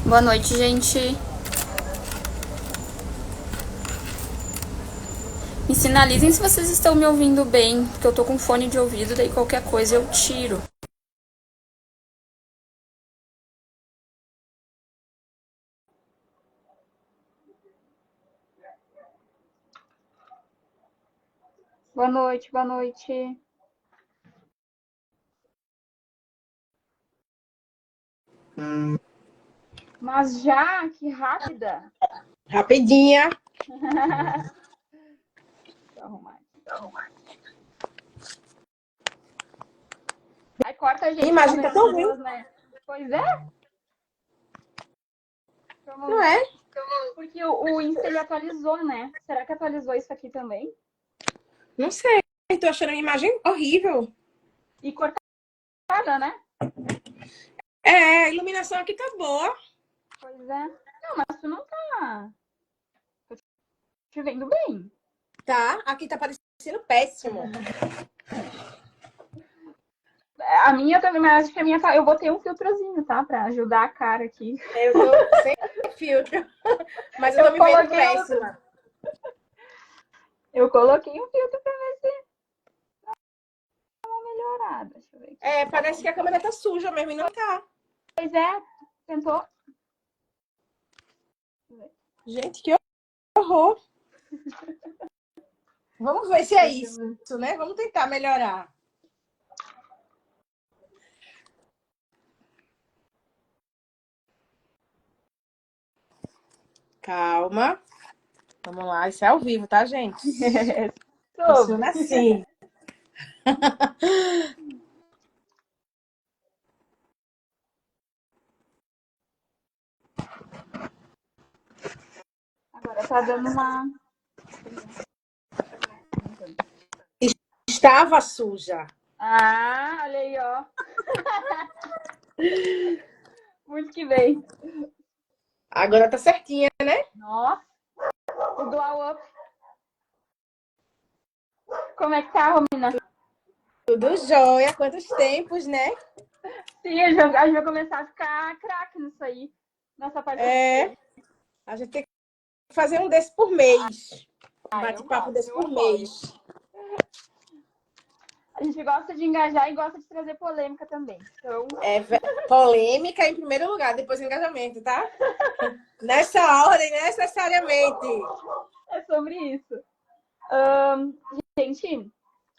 Boa noite, gente. Me sinalizem se vocês estão me ouvindo bem, porque eu tô com fone de ouvido, daí qualquer coisa eu tiro. Boa noite, boa noite. Mas já, que rápida. Rapidinha. Deixa eu arrumar aqui. Aí corta a gente. Imagem tá tão ruim. Né? Pois é. Não é? Porque o Insta ele atualizou, né? Será que atualizou isso aqui também? Não sei. Tô achando a imagem horrível. E cortada, né? É, a iluminação aqui tá boa. Pois é. Não, mas tu não tá. Tô te vendo bem. Tá, aqui tá parecendo péssimo. A minha também, mas acho que a minha tá. Eu botei um filtrozinho, tá? Pra ajudar a cara aqui. Eu tô sem filtro. Mas eu tô me vendo péssima. Eu coloquei um filtro pra ver se dá uma melhorada. Deixa eu ver aqui. É, parece que a câmera tá suja mesmo e não tá. Pois é, tentou. Gente, que horror. Vamos ver se é isso, né? Vamos tentar melhorar. Calma. Vamos lá, isso é ao vivo, tá, gente? Funciona assim. Agora tá dando uma. Estava suja. Ah, olha aí, ó. Muito que bem. Agora tá certinha, né? Nossa, o glow up. Como é que tá, Romina? Tudo jóia. Quantos tempos, né? Sim, a gente vai começar a ficar craque nisso aí. Nessa parte. É. A gente tem que fazer um desse por mês. Um bate-papo desse por mês. A gente gosta de engajar e gosta de trazer polêmica também. Então... Polêmica em primeiro lugar, depois engajamento, tá? Nessa ordem, necessariamente. É sobre isso. Gente,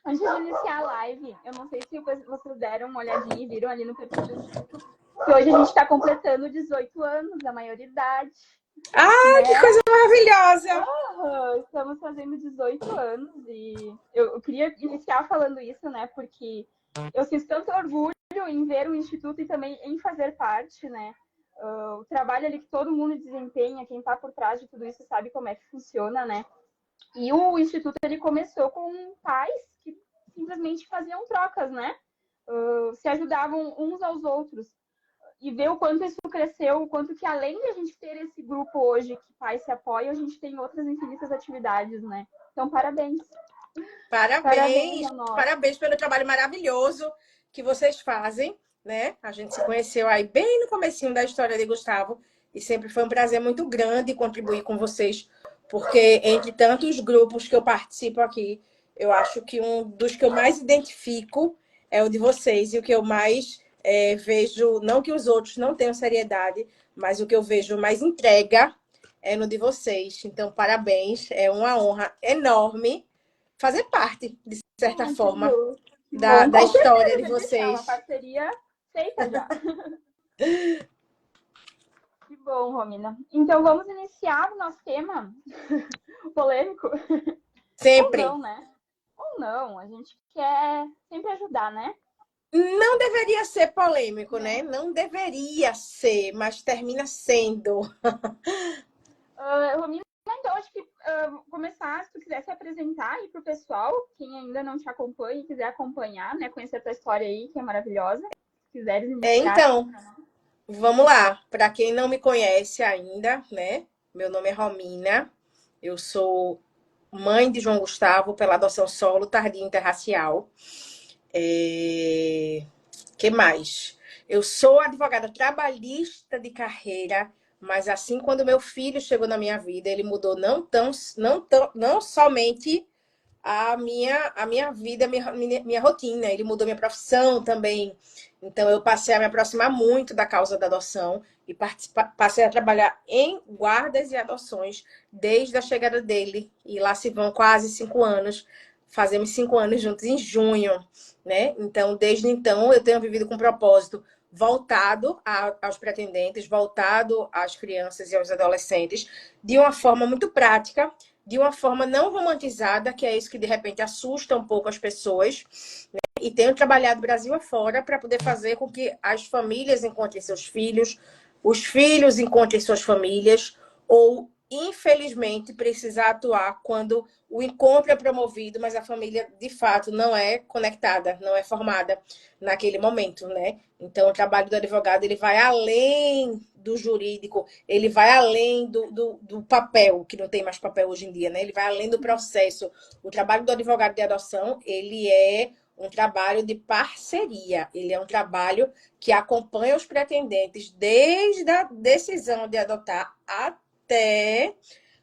antes de iniciar a live, eu não sei se vocês deram uma olhadinha e viram ali no perfil do Instituto, que hoje a gente está completando 18 anos, a maioridade. Ah, né? Que coisa maravilhosa! Estamos fazendo 18 anos e eu queria iniciar falando isso, né? Porque eu sinto tanto orgulho em ver o Instituto e também em fazer parte, né? O trabalho ali que todo mundo desempenha, quem está por trás de tudo isso sabe como é que funciona, né? E o Instituto ele começou com pais que simplesmente faziam trocas, né? Se ajudavam uns aos outros. E ver o quanto isso cresceu, o quanto que além de a gente ter esse grupo hoje que pais se apoiam, a gente tem outras infinitas atividades, né? Então, parabéns. Parabéns pelo trabalho maravilhoso que vocês fazem, né? A gente se conheceu aí bem no comecinho da história de Gustavo e sempre foi um prazer muito grande contribuir com vocês, porque entre tantos grupos que eu participo aqui, eu acho que um dos que eu mais identifico é o de vocês e o que eu mais vejo, não que os outros não tenham seriedade, mas o que eu vejo mais entrega é no de vocês. Então, parabéns, é uma honra enorme fazer parte, de certa forma, da história de vocês. É uma parceria feita já. Que bom, Romina. Então, vamos iniciar o nosso tema polêmico? Sempre. Ou não, né? Ou não, a gente quer sempre ajudar, né? Não deveria ser polêmico, né? Não deveria ser, mas termina sendo. Romina, então, acho que começar, se tu quiser se apresentar aí pro pessoal, quem ainda não te acompanha e quiser acompanhar, né, conhecer a tua história aí, que é maravilhosa. Se quiseres iniciar. Então, vamos lá. Para quem não me conhece ainda, né? Meu nome é Romina. Eu sou mãe de João Gustavo pela adoção solo tardia interracial. Que mais? Eu sou advogada trabalhista de carreira, mas assim quando meu filho chegou na minha vida, ele mudou não somente a minha vida, minha rotina. Ele mudou minha profissão também. Então, eu passei a me aproximar muito da causa da adoção e passei a trabalhar em guardas e adoções desde a chegada dele. E lá se vão quase 5 anos. Fazemos 5 anos juntos em junho, né? Então, desde então, eu tenho vivido com propósito voltado aos pretendentes, voltado às crianças e aos adolescentes, de uma forma muito prática, de uma forma não romantizada, que é isso que de repente assusta um pouco as pessoas, né? E tenho trabalhado Brasil afora para poder fazer com que as famílias encontrem seus filhos, os filhos encontrem suas famílias, ou infelizmente precisar atuar quando o encontro é promovido, mas a família de fato não é conectada, não é formada naquele momento, né? Então o trabalho do advogado ele vai além do jurídico, ele vai além do papel, que não tem mais papel hoje em dia, né? Ele vai além do processo. O trabalho do advogado de adoção, ele é um trabalho de parceria, ele é um trabalho que acompanha os pretendentes desde a decisão de adotar até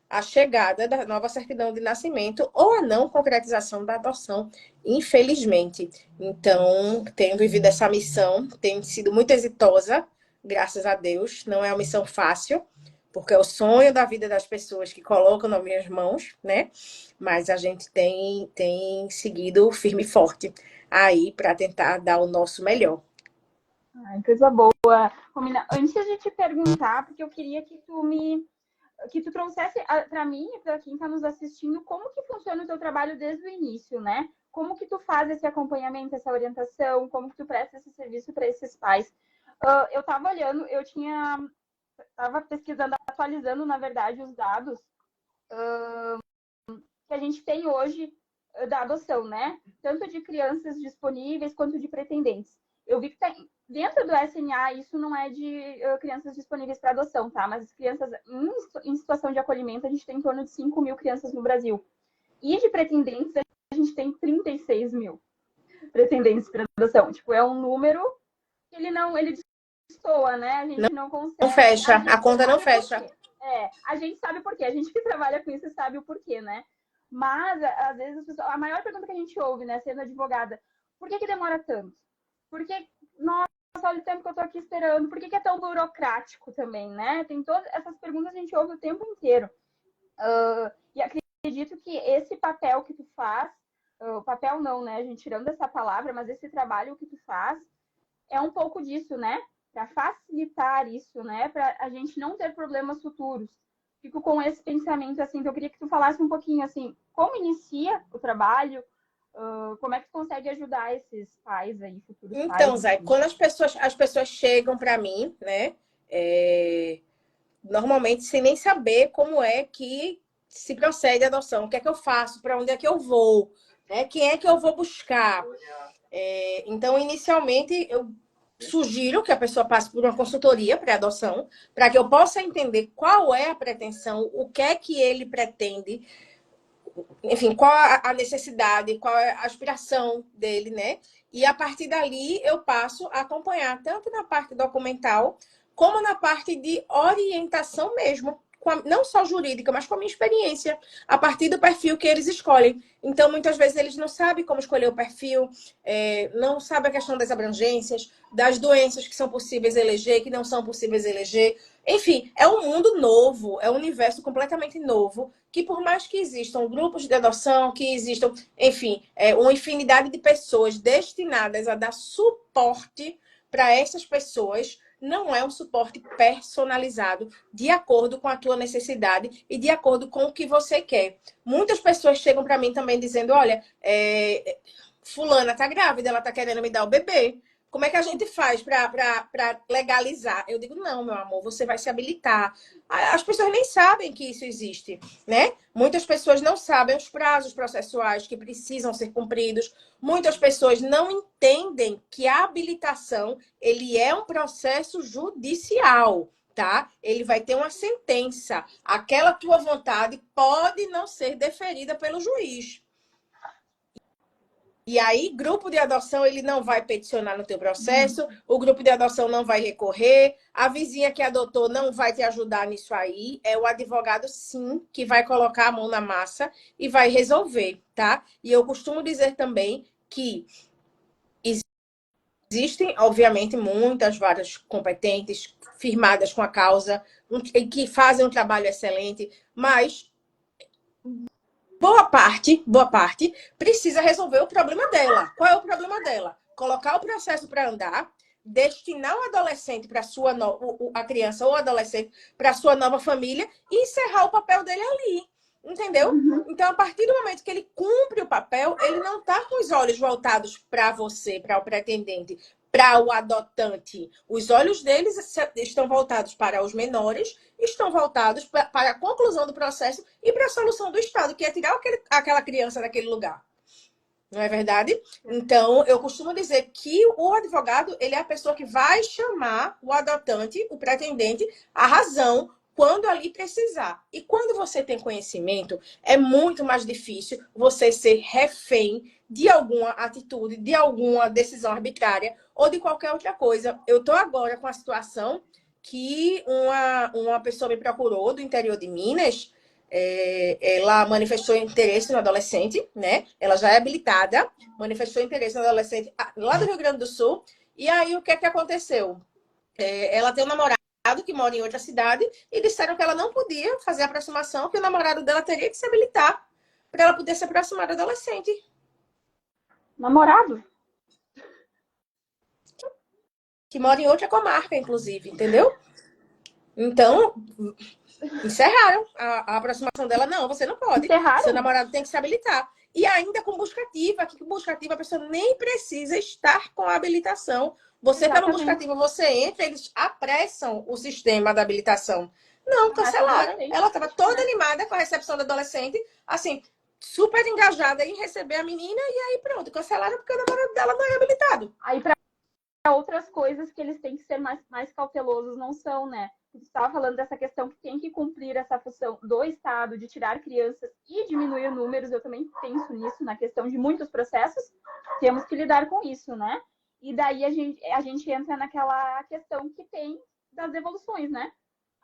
a chegada da nova certidão de nascimento ou a não concretização da adoção, infelizmente. Então, tenho vivido essa missão, tem sido muito exitosa, graças a Deus. Não é uma missão fácil, porque é o sonho da vida das pessoas que colocam nas minhas mãos, né? Mas a gente tem seguido firme e forte aí para tentar dar o nosso melhor. Ai, coisa boa. Romina, antes de te perguntar, porque eu queria que tu trouxesse para mim e para quem está nos assistindo como que funciona o teu trabalho desde o início, né? Como que tu faz esse acompanhamento, essa orientação, como que tu presta esse serviço para esses pais? Eu estava olhando, estava pesquisando, atualizando, na verdade, os dados que a gente tem hoje da adoção, né? Tanto de crianças disponíveis quanto de pretendentes. Eu vi que dentro do SNA isso não é de crianças disponíveis para adoção, tá? Mas as crianças em situação de acolhimento, a gente tem em torno de 5 mil crianças no Brasil. E de pretendentes, a gente tem 36 mil pretendentes para adoção. Tipo, é um número que ele destoa, né? A gente não consegue. Não fecha, a conta não fecha. A gente sabe por quê. A gente que trabalha com isso sabe o porquê, né? Mas, às vezes, a maior pergunta que a gente ouve, né, sendo advogada, por que demora tanto? Por que, nossa, olha o tempo que eu tô aqui esperando, por que é tão burocrático também, né? Tem todas essas perguntas que a gente ouve o tempo inteiro. E acredito que esse papel que tu faz, o papel não, né, a gente tirando essa palavra, mas esse trabalho que tu faz é um pouco disso, né? Para facilitar isso, né? Para a gente não ter problemas futuros. Fico com esse pensamento, assim, então eu queria que tu falasse um pouquinho, assim, como inicia o trabalho, como é que tu consegue ajudar esses pais aí, futuros pais? Então, Zé, quando as pessoas chegam para mim, né, normalmente sem nem saber como é que se procede a adoção, o que é que eu faço, para onde é que eu vou, né, quem é que eu vou buscar. Então, inicialmente, eu sugiro que a pessoa passe por uma consultoria pré-adoção, para que eu possa entender qual é a pretensão, o que é que ele pretende, enfim, qual a necessidade, qual é a aspiração dele, né? E a partir dali eu passo a acompanhar tanto na parte documental como na parte de orientação mesmo, não só jurídica, mas com a minha experiência, a partir do perfil que eles escolhem. Então, muitas vezes, eles não sabem como escolher o perfil, não sabem a questão das abrangências, das doenças que são possíveis eleger, que não são possíveis eleger. Enfim, é um mundo novo, é um universo completamente novo, que por mais que existam grupos de adoção, que existam, enfim, uma infinidade de pessoas destinadas a dar suporte para essas pessoas, não é um suporte personalizado de acordo com a tua necessidade e de acordo com o que você quer. Muitas pessoas chegam para mim também dizendo, olha, fulana tá grávida, ela tá querendo me dar o bebê, como é que a gente faz para legalizar? Eu digo, não, meu amor, você vai se habilitar. As pessoas nem sabem que isso existe, né? Muitas pessoas não sabem os prazos processuais que precisam ser cumpridos. Muitas pessoas não entendem que a habilitação, ele é um processo judicial, tá? Ele vai ter uma sentença. Aquela tua vontade pode não ser deferida pelo juiz. E aí, grupo de adoção, ele não vai peticionar no teu processo, o grupo de adoção não vai recorrer, a vizinha que adotou não vai te ajudar nisso aí, é o advogado, sim, que vai colocar a mão na massa e vai resolver, tá? E eu costumo dizer também que existem, obviamente, muitas varas competentes, firmadas com a causa, que fazem um trabalho excelente, mas boa parte, precisa resolver o problema dela. Qual é o problema dela? Colocar o processo para andar, destinar o adolescente para a criança ou adolescente para sua nova família e encerrar o papel dele ali. Entendeu? Então, a partir do momento que ele cumpre o papel, ele não está com os olhos voltados para você, para o pretendente, para o adotante. Os olhos deles estão voltados para os menores, estão voltados para a conclusão do processo e para a solução do Estado, que é tirar aquela criança daquele lugar. Não é verdade? Então, eu costumo dizer que o advogado, ele é a pessoa que vai chamar o adotante, o pretendente, à razão, quando ali precisar. E quando você tem conhecimento, é muito mais difícil você ser refém de alguma atitude, de alguma decisão arbitrária ou de qualquer outra coisa. Eu estou agora com a situação que uma pessoa me procurou do interior de Minas. Ela manifestou interesse no adolescente, né? Ela já é habilitada, manifestou interesse no adolescente lá do Rio Grande do Sul. E aí, o que é que aconteceu? Ela tem um namorado que mora em outra cidade e disseram que ela não podia fazer a aproximação, que o namorado dela teria que se habilitar para ela poder se aproximar do adolescente. Namorado? Que mora em outra comarca, inclusive, entendeu? Então, encerraram a aproximação dela. Não, você não pode. Encerraram? Seu namorado tem que se habilitar. E ainda com busca ativa. Aqui com busca ativa, a pessoa nem precisa estar com a habilitação. Você está no busca ativa, você entra, eles apressam o sistema da habilitação. Não, cancelaram. Ela estava toda animada com a recepção do adolescente, assim, super engajada em receber a menina, e aí pronto, cancelaram porque o namorado dela não é habilitado. Aí, para outras coisas que eles têm que ser mais cautelosos, não são, né? Você estava falando dessa questão que tem que cumprir essa função do Estado de tirar crianças e diminuir números. Eu também penso nisso, na questão de muitos processos. Temos que lidar com isso, né? E daí a gente entra naquela questão que tem das devoluções, né?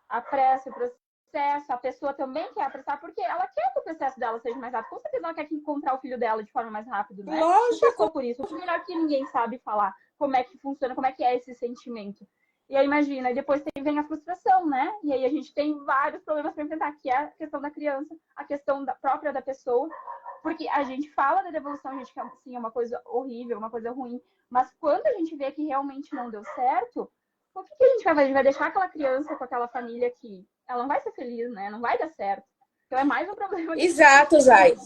Apressa o processo, a pessoa também quer apressar, porque ela quer que o processo dela seja mais rápido. Com certeza ela quer encontrar o filho dela de forma mais rápida, né? Lógico. Passou por isso. O melhor que ninguém sabe falar como é que funciona, como é que é esse sentimento. E aí imagina, e depois vem a frustração, né? E aí a gente tem vários problemas para enfrentar, que é a questão da criança, a questão própria da pessoa. Porque a gente fala da devolução, a gente quer, assim, é uma coisa horrível, uma coisa ruim. Mas quando a gente vê que realmente não deu certo, o que a gente vai fazer? A gente vai deixar aquela criança com aquela família que ela não vai ser feliz, né? Não vai dar certo. Então é mais um problema. Exato, Zay.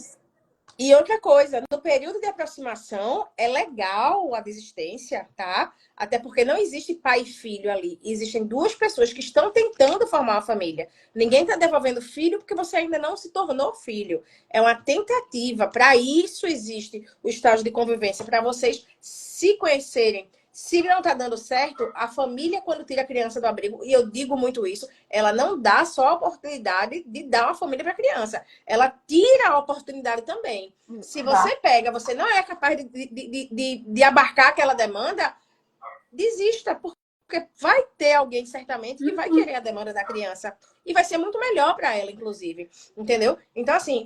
E outra coisa, no período de aproximação, é legal a desistência, tá? Até porque não existe pai e filho ali. Existem duas pessoas que estão tentando formar uma família. Ninguém está devolvendo filho porque você ainda não se tornou filho. É uma tentativa. Para isso existe o estágio de convivência, para vocês se conhecerem. Se não está dando certo, a família, quando tira a criança do abrigo, e eu digo muito isso, ela não dá só a oportunidade de dar uma família para a criança. Ela tira a oportunidade também. Se você pega, você não é capaz de abarcar aquela demanda, desista, porque vai ter alguém, certamente, que vai querer a demanda da criança. E vai ser muito melhor para ela, inclusive. Entendeu? Então, assim,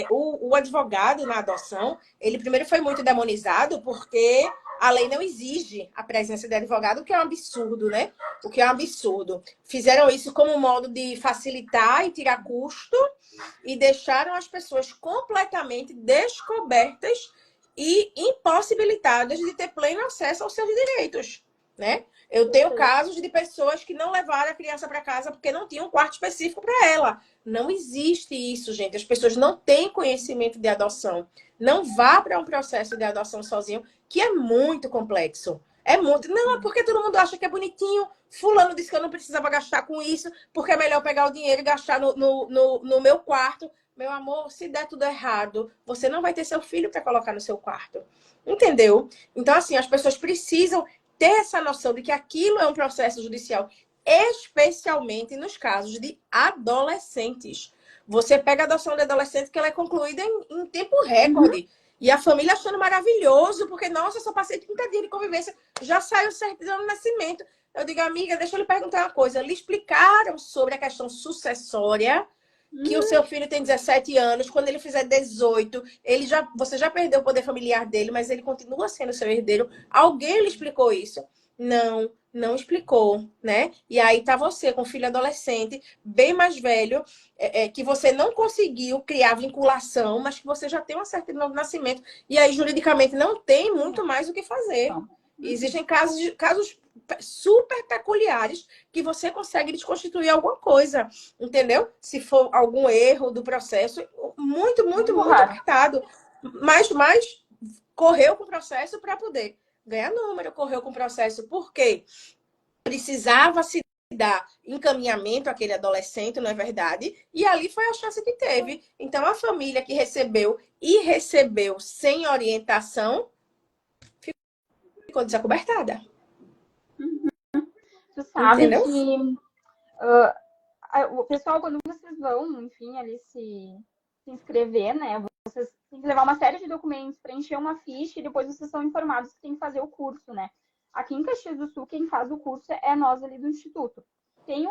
o advogado na adoção, ele primeiro foi muito demonizado, porque a lei não exige a presença de advogado, o que é um absurdo, né? O que é um absurdo. Fizeram isso como um modo de facilitar e tirar custo e deixaram as pessoas completamente descobertas e impossibilitadas de ter pleno acesso aos seus direitos, né? Eu tenho casos de pessoas que não levaram a criança para casa porque não tinha um quarto específico para ela. Não existe isso, gente. As pessoas não têm conhecimento de adoção. Não vá para um processo de adoção sozinho, que é muito complexo. É muito. Não, é porque todo mundo acha que é bonitinho. Fulano disse que eu não precisava gastar com isso, porque é melhor pegar o dinheiro e gastar no meu quarto. Meu amor, se der tudo errado, você não vai ter seu filho para colocar no seu quarto. Entendeu? Então, assim, as pessoas precisam ter essa noção de que aquilo é um processo judicial, especialmente nos casos de adolescentes. Você pega a adoção de adolescente que ela é concluída em tempo recorde. E a família achando maravilhoso, porque, nossa, só passei 30 dias de convivência, já saiu certidão de nascimento. Eu digo, amiga, deixa eu lhe perguntar uma coisa. Lhe explicaram sobre a questão sucessória, que o seu filho tem 17 anos, quando ele fizer 18, você já perdeu o poder familiar dele, mas ele continua sendo seu herdeiro. Alguém lhe explicou isso? Não, não explicou, né? E aí tá você com um filho adolescente, bem mais velho, que você não conseguiu criar vinculação, mas que você já tem uma certidão de nascimento. E aí, juridicamente, não tem muito mais o que fazer. Existem casos super peculiares que você consegue desconstituir alguma coisa, entendeu? Se for algum erro do processo, muito apertado. Mas correu com o processo para poder ganhar número, correu com o processo porque precisava se dar encaminhamento àquele adolescente, não é verdade? E ali foi a chance que teve. Então, a família que recebeu e recebeu sem orientação ficou desacobertada. Tu sabe Entendeu? que o pessoal, quando vocês vão, enfim, ali se inscrever, né? Vocês têm que levar uma série de documentos, preencher uma ficha e depois vocês são informados que tem que fazer o curso, né? Aqui em Caxias do Sul, quem faz o curso é nós ali do Instituto.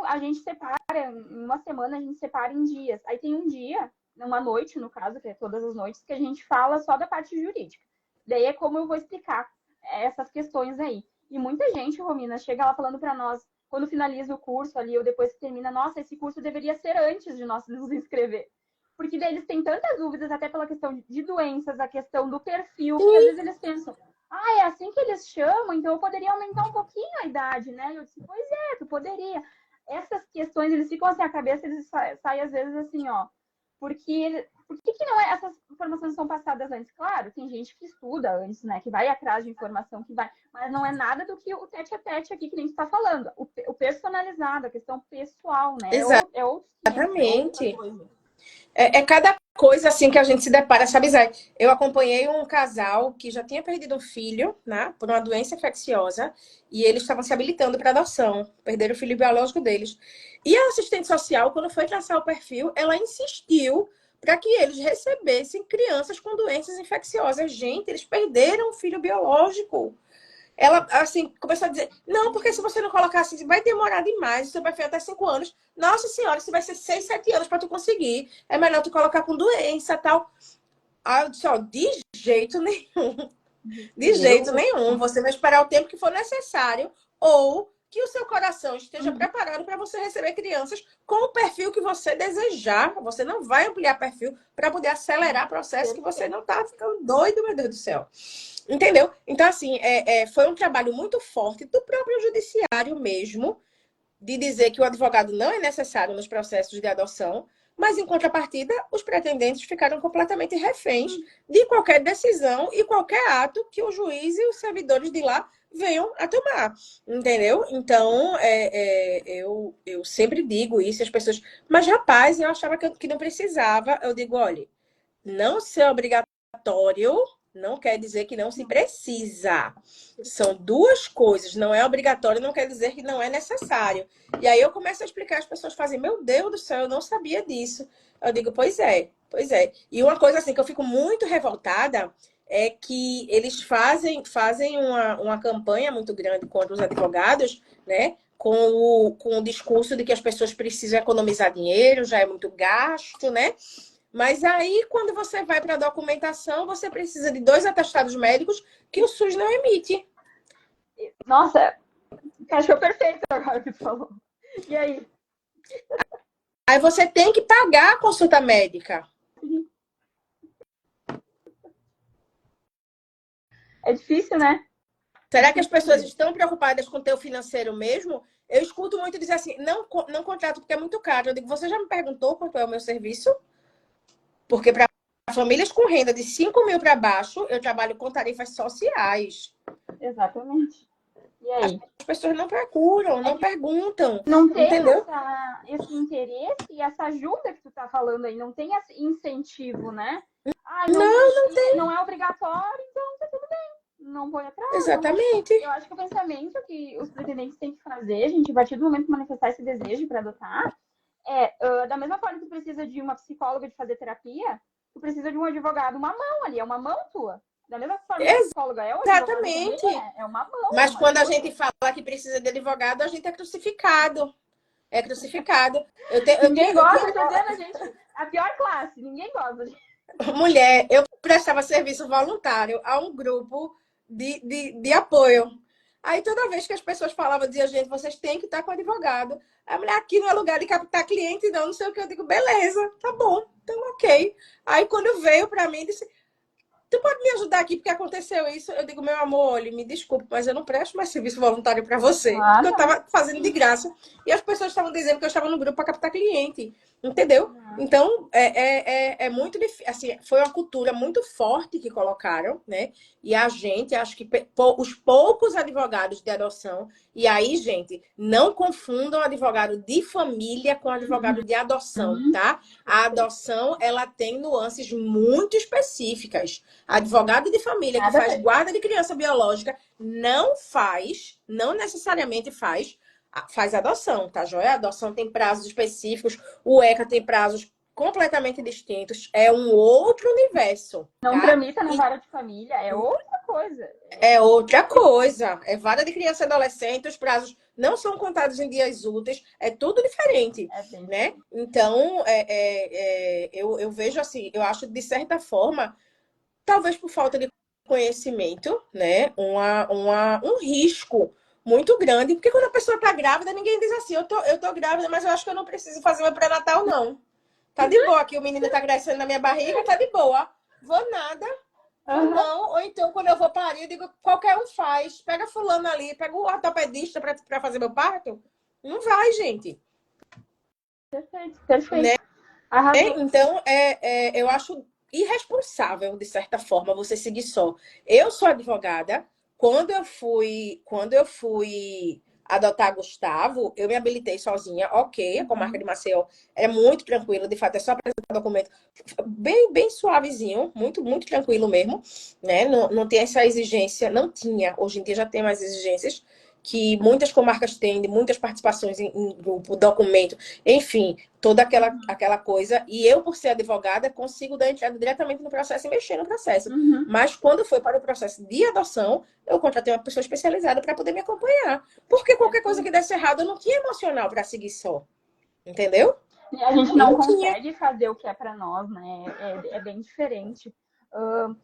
A gente separa, em uma semana a gente separa em dias. Aí tem um dia, uma noite, no caso, que é todas as noites, que a gente fala só da parte jurídica. Daí é como eu vou explicar essas questões aí. E muita gente, Romina, chega lá falando para nós, quando finaliza o curso ali, ou depois que termina, nossa, esse curso deveria ser antes de nós nos inscrever. Porque daí eles têm tantas dúvidas, até pela questão de doenças, a questão do perfil, porque às vezes eles pensam, é assim que eles chamam, então eu poderia aumentar um pouquinho a idade, né? Eu disse, pois é, tu poderia. Essas questões, eles ficam assim, a cabeça, eles saem às vezes assim, ó, por que não é, essas informações são passadas antes? Claro, tem gente que estuda antes, né? Que vai atrás de informação, que vai. Mas não é nada do que o tete a tete aqui que nem está falando. O personalizado, a questão pessoal, né? É outro 500, é outra Exatamente. coisa. É cada coisa assim que a gente se depara, sabe, Zé? Eu acompanhei um casal que já tinha perdido um filho, né, por uma doença infecciosa, e eles estavam se habilitando para adoção, perderam o filho biológico deles. E a assistente social, quando foi traçar o perfil, ela insistiu para que eles recebessem crianças com doenças infecciosas. Gente, eles perderam o filho biológico. Ela, assim, começou a dizer, não, porque se você não colocar assim, vai demorar demais, você vai ficar até 5 anos. Nossa senhora, isso vai ser 6, 7 anos para tu conseguir. É melhor tu colocar com doença e tal. Aí eu disse, ó, de jeito nenhum. De jeito nenhum. Você vai esperar o tempo que for necessário ou que o seu coração esteja preparado para você receber crianças com o perfil que você desejar. Você não vai ampliar perfil para poder acelerar processo que você não tá ficando doido, meu Deus do céu. Entendeu? Então, assim, foi um trabalho muito forte do próprio judiciário mesmo, de dizer que o advogado não é necessário nos processos de adoção, mas, em contrapartida, os pretendentes ficaram completamente reféns de qualquer decisão e qualquer ato que o juiz e os servidores de lá venham a tomar. Entendeu? Então, eu sempre digo isso, as pessoas... Mas, rapaz, eu achava que não precisava. Eu digo, olha, não ser obrigatório não quer dizer que não se precisa. São duas coisas. Não é obrigatório, não quer dizer que não é necessário. E aí eu começo a explicar, as pessoas fazem, meu Deus do céu, eu não sabia disso. Eu digo, pois é, pois é. E uma coisa assim que eu fico muito revoltada é que eles fazem uma campanha muito grande contra os advogados, né? Com o discurso de que as pessoas precisam economizar dinheiro, já é muito gasto, né? Mas aí, quando você vai para a documentação, você precisa de 2 atestados médicos que o SUS não emite. Nossa, encaixou perfeito agora que tu falou. E aí? Aí você tem que pagar a consulta médica. É difícil, né? Será que as pessoas estão preocupadas com o teu financeiro mesmo? Eu escuto muito dizer assim, não contrato porque é muito caro. Eu digo, você já me perguntou quanto é o meu serviço? Porque para famílias com renda de 5 mil para baixo, eu trabalho com tarifas sociais. Exatamente. E aí? As pessoas não procuram, não perguntam, Não tem entendeu? esse interesse e essa ajuda que tu tá falando aí, não tem esse incentivo, né? Ah, não Não, precisa, não é obrigatório, então tá tudo bem. Não vou atrás, não vou. exatamente. Eu acho que o pensamento que os pretendentes têm que fazer, a gente, a partir do momento que manifestar esse desejo para adotar, da mesma forma que tu precisa de uma psicóloga de fazer terapia, tu precisa de um advogado, uma mão ali, é uma mão tua. Da mesma forma que a psicóloga é, o advogado também Exatamente. é uma mão, é Mas uma quando a ajuda. gente fala que precisa de advogado, a gente é crucificado. É crucificado. Ninguém Eu gosta, tinha tô dizendo, a gente, a pior classe, ninguém gosta. mulher, eu prestava serviço voluntário a um grupo de apoio. Aí toda vez que as pessoas falavam, dizia, gente, vocês têm que estar com advogado. A mulher, aqui não é lugar de captar cliente, não, não sei o que. Eu digo, beleza, tá bom, então ok. Aí quando veio para mim, disse, tu pode me ajudar aqui porque aconteceu isso? Eu digo, meu amor, olha, me desculpe, mas eu não presto mais serviço voluntário para você, Ah, porque eu não. estava fazendo de graça e as pessoas estavam dizendo que eu estava no grupo para captar cliente, entendeu? Não. Então, é muito difícil, assim, foi uma cultura muito forte que colocaram, né? E a gente, acho que os poucos advogados de adoção, e aí, gente, não confundam advogado de família com advogado de adoção, tá? A adoção, ela tem nuances muito específicas. Advogado de família que Nada a faz ver. guarda de criança biológica não necessariamente faz adoção, tá, joia? A adoção tem prazos específicos, o ECA tem prazos completamente distintos, é um outro universo, Não tá? tramita na E vara de família, é outra coisa. é outra coisa, é vara de criança e adolescente, os prazos não são contados em dias úteis, é tudo diferente, É bem né? diferente. Então, eu vejo assim, eu acho de certa forma talvez por falta de conhecimento, né? Um risco muito grande, porque quando a pessoa está grávida, ninguém diz assim, eu tô grávida, mas eu acho que eu não preciso fazer meu pré-natal, não. Tá de boa aqui, o menino tá crescendo na minha barriga, tá de boa. Vou nada, vou Uhum. não. Ou então, quando eu vou parir, eu digo, qualquer um faz. Pega fulano ali, pega o ortopedista para fazer meu parto. Não vai, gente. Perfeito, perfeito. Né? Arrasou. Então, eu acho irresponsável, de certa forma, você seguir só. Eu sou advogada. Quando eu fui adotar Gustavo, eu me habilitei sozinha. Ok, a comarca de Maceió é muito tranquilo. De fato, é só apresentar documento bem, bem suavezinho, muito, muito tranquilo mesmo. Né? Não, não tem essa exigência, não tinha. Hoje em dia já tem mais exigências que muitas comarcas têm, de muitas participações em grupo, documento, enfim, toda aquela coisa. E eu, por ser advogada, consigo dar entrada diretamente no processo e mexer no processo. Uhum. Mas quando foi para o processo de adoção, eu contratei uma pessoa especializada para poder me acompanhar. Porque qualquer coisa que desse errado, eu não tinha emocional para seguir só. Entendeu? E a gente não Não tinha. consegue fazer o que é para nós, né? É bem diferente. Eu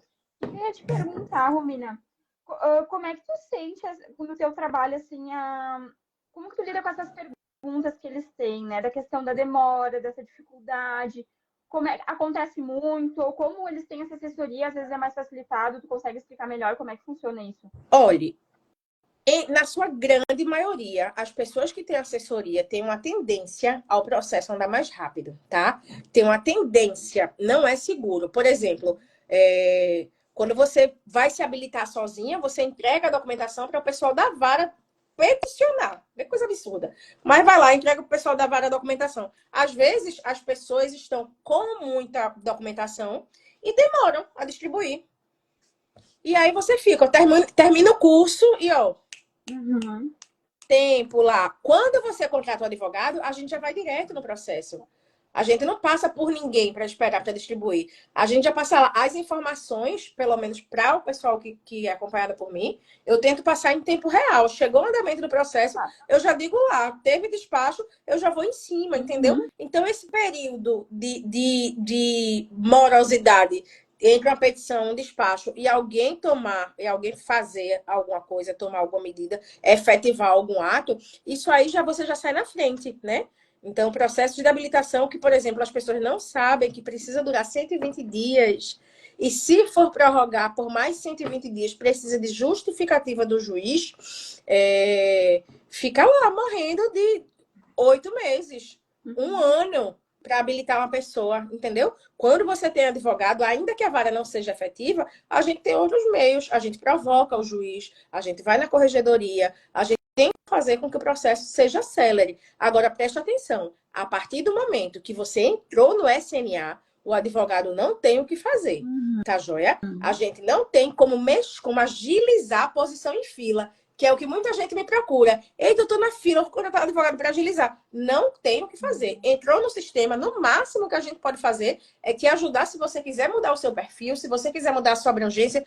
queria te perguntar, Romina, como é que tu sente no teu trabalho, assim, como que tu lida com essas perguntas que eles têm, né? Da questão da demora, dessa dificuldade, como acontece muito, ou como eles têm essa assessoria, às vezes é mais facilitado, tu consegue explicar melhor como é que funciona isso? Olhe, na sua grande maioria, as pessoas que têm assessoria têm uma tendência ao processo andar mais rápido, tá? Tem uma tendência, não é seguro. Por exemplo, quando você vai se habilitar sozinha, você entrega a documentação para o pessoal da vara peticionar. É coisa absurda. Mas vai lá, entrega para o pessoal da vara a documentação. Às vezes, as pessoas estão com muita documentação e demoram a distribuir. E aí você fica, termina o curso e, ó, Uhum. tempo lá. Quando você contrata um advogado, a gente já vai direto no processo. A gente não passa por ninguém para esperar para distribuir. A gente já passa lá as informações, pelo menos para o pessoal que é acompanhado por mim, eu tento passar em tempo real. Chegou o andamento do processo, Ah, eu já digo lá, teve despacho, eu já vou em cima, entendeu? uhum. Então, esse período de morosidade entre uma petição, um despacho e alguém fazer alguma coisa, tomar alguma medida, efetivar algum ato, isso aí você já sai na frente, né? Então, o processo de habilitação, que, por exemplo, as pessoas não sabem que precisa durar 120 dias, e se for prorrogar por mais 120 dias, precisa de justificativa do juiz, fica lá morrendo de 8 meses, um ano. para habilitar uma pessoa, entendeu? Quando você tem advogado, ainda que a vara não seja efetiva, a gente tem outros meios, a gente provoca o juiz, a gente vai na corregedoria, a gente tem que fazer com que o processo seja célere. Agora, preste atenção, a partir do momento que você entrou no SNA, o advogado não tem o que fazer, tá joia? A gente não tem como agilizar a posição em fila, que é o que muita gente me procura. Ei, eu tô na fila, quando eu tô advogado para agilizar. Não tem o que fazer. Entrou no sistema, no máximo que a gente pode fazer é te ajudar se você quiser mudar o seu perfil, se você quiser mudar a sua abrangência,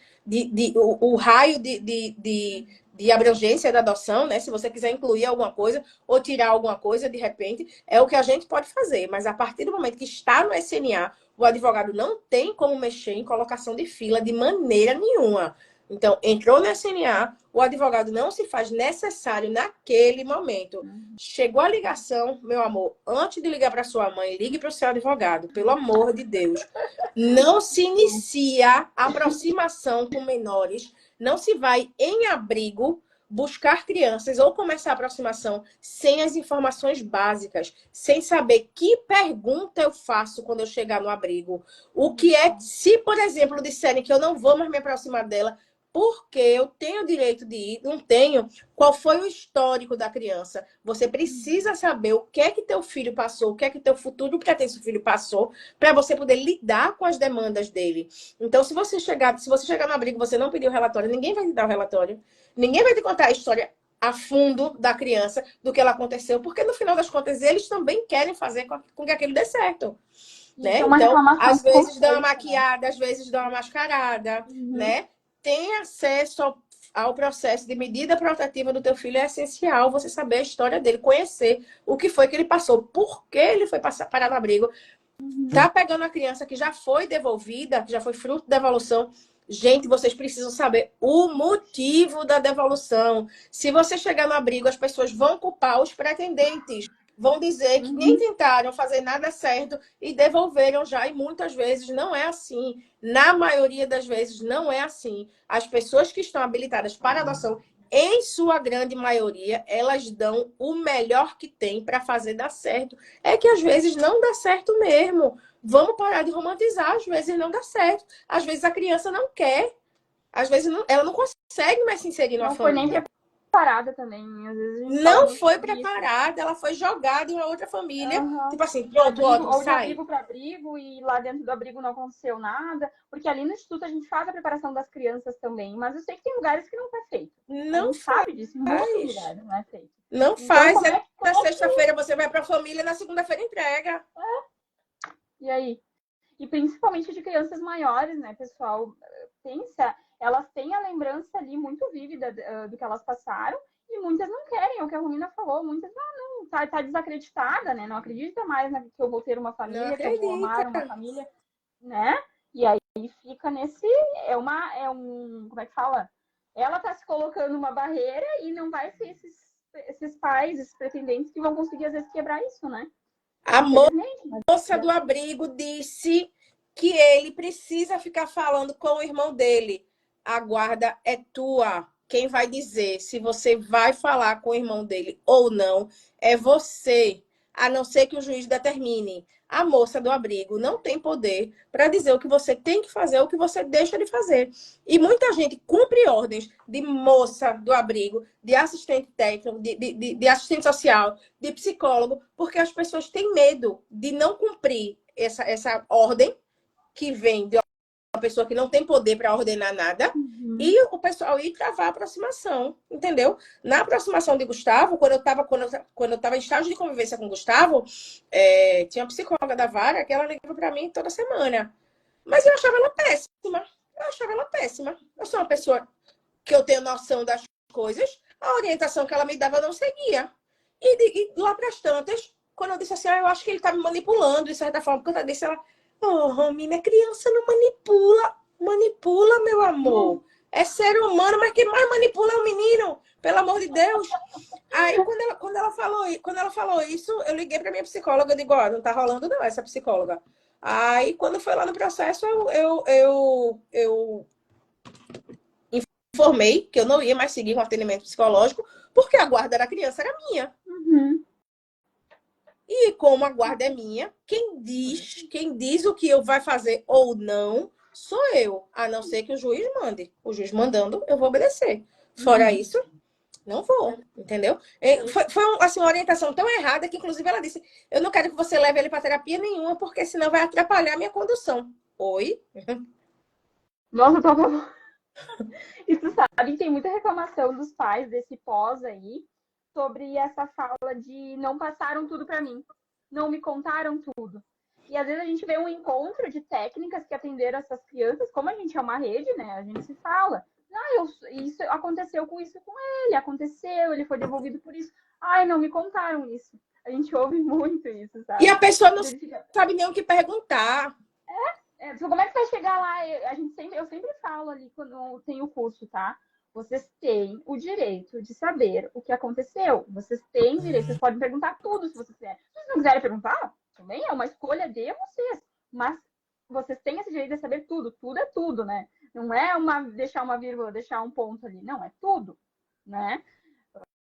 o raio de abrangência da adoção, né? Se você quiser incluir alguma coisa ou tirar alguma coisa, de repente, é o que a gente pode fazer. Mas a partir do momento que está no SNA, o advogado não tem como mexer em colocação de fila de maneira nenhuma. Então, entrou no SNA, o advogado não se faz necessário naquele momento. Chegou a ligação, meu amor, antes de ligar para sua mãe, ligue para o seu advogado, pelo amor de Deus. Não se inicia aproximação com menores, não se vai em abrigo buscar crianças ou começar a aproximação sem as informações básicas, sem saber que pergunta eu faço quando eu chegar no abrigo. O que é, se, por exemplo, disserem que eu não vou mais me aproximar dela, porque eu tenho o direito de ir, não tenho. Qual foi o histórico da criança? Você precisa saber o que é que teu filho passou, o que é que teu futuro pretenso filho passou, para você poder lidar com as demandas dele. Então, se você chegar no abrigo e você não pedir o relatório, ninguém vai te dar o relatório. Ninguém vai te contar a história a fundo da criança, do que ela aconteceu, porque no final das contas eles também querem fazer com que aquilo dê certo. Né? Então, às vezes dão uma maquiada, às vezes dão uma mascarada, né? Tem acesso ao processo de medida protetiva do teu filho, é essencial você saber a história dele, conhecer o que foi que ele passou, por que ele foi parar no abrigo. Tá pegando a criança que já foi devolvida, que já foi fruto da devolução. Gente, vocês precisam saber o motivo da devolução. Se você chegar no abrigo, as pessoas vão culpar os pretendentes. Vão dizer que nem tentaram fazer nada certo e devolveram já. E muitas vezes não é assim. Na maioria das vezes não é assim. As pessoas que estão habilitadas para adoção, em sua grande maioria, elas dão o melhor que tem para fazer dar certo. É que às vezes não dá certo mesmo. Vamos parar de romantizar. Às vezes não dá certo. Às vezes a criança não quer. Às vezes ela não consegue mais se inserir na família. Não foi nem preparada também. Às vezes não foi preparada, ela foi jogada em uma outra família. Tipo assim, pronto, ótimo, ou de abrigo para abrigo, e lá dentro do abrigo não aconteceu nada. Porque ali no instituto a gente faz a preparação das crianças também. Mas eu sei que tem lugares que não é feito. Não sabe disso, em muitos lugares não é feito. Não então, faz. Na sexta-feira você vai para a família, na segunda-feira entrega. E aí? E principalmente de crianças maiores, né, pessoal? Pensa, elas têm a lembrança ali muito vívida do que elas passaram, e muitas não querem, é o que a Romina falou, muitas não, tá desacreditada, né? Não acredita mais que eu vou ter uma família, que eu vou amar uma família, né? E aí fica nesse, como é que fala? Ela tá se colocando uma barreira e não vai ser esses pais, esses pretendentes que vão conseguir às vezes quebrar isso, né? A moça do abrigo disse que ele precisa ficar falando com o irmão dele. A guarda é tua. Quem vai dizer se você vai falar com o irmão dele ou não é você, a não ser que o juiz determine. A moça do abrigo não tem poder para dizer o que você tem que fazer ou o que você deixa de fazer. E muita gente cumpre ordens de moça do abrigo, de assistente técnico, de assistente social, de psicólogo, porque as pessoas têm medo de não cumprir essa ordem que vem de uma pessoa que não tem poder para ordenar nada, e o pessoal ir travar a aproximação, entendeu? Na aproximação de Gustavo, quando eu estava em estágio de convivência com o Gustavo, tinha uma psicóloga da vara que ela ligava para mim toda semana. Mas eu achava ela péssima. Eu sou uma pessoa que eu tenho noção das coisas, a orientação que ela me dava eu não seguia. E lá para as tantas, quando eu disse assim, eu acho que ele está me manipulando, de certa forma, porque eu disse, ela, Romina, criança não manipula, meu amor. É ser humano, mas quem mais manipula é o menino, pelo amor de Deus. Aí, quando ela falou isso, eu liguei para minha psicóloga, eu digo, não tá rolando não, essa psicóloga. Aí, quando foi lá no processo, eu informei que eu não ia mais seguir um atendimento psicológico, porque a guarda da criança era minha. E como a guarda é minha, quem diz o que eu vai fazer ou não sou eu, a não ser que o juiz mande. O juiz mandando, eu vou obedecer. Fora isso, não vou, entendeu? Foi assim, uma orientação tão errada que, inclusive, ela disse: eu não quero que você leve ele para terapia nenhuma, porque senão vai atrapalhar a minha condução. Oi? Nossa, tá bom. E tu sabe que tem muita reclamação dos pais desse pós aí sobre essa fala de não passaram tudo para mim, não me contaram tudo. E às vezes a gente vê um encontro de técnicas que atenderam essas crianças, como a gente é uma rede, né? A gente se fala. Isso aconteceu com isso com aconteceu, ele foi devolvido por isso. Ai, não me contaram isso. A gente ouve muito isso, E sabe? a pessoa não sabe nem o que perguntar. Como é que vai chegar lá? Eu sempre falo ali quando tem o curso, tá? Vocês têm o direito de saber o que aconteceu. Vocês têm direito, vocês podem perguntar tudo se vocês quiserem. Se vocês não quiserem perguntar, também é uma escolha de vocês. Mas vocês têm esse direito de saber tudo. Tudo é tudo, né? Não é deixar uma vírgula, deixar um ponto ali. Não, é tudo, né?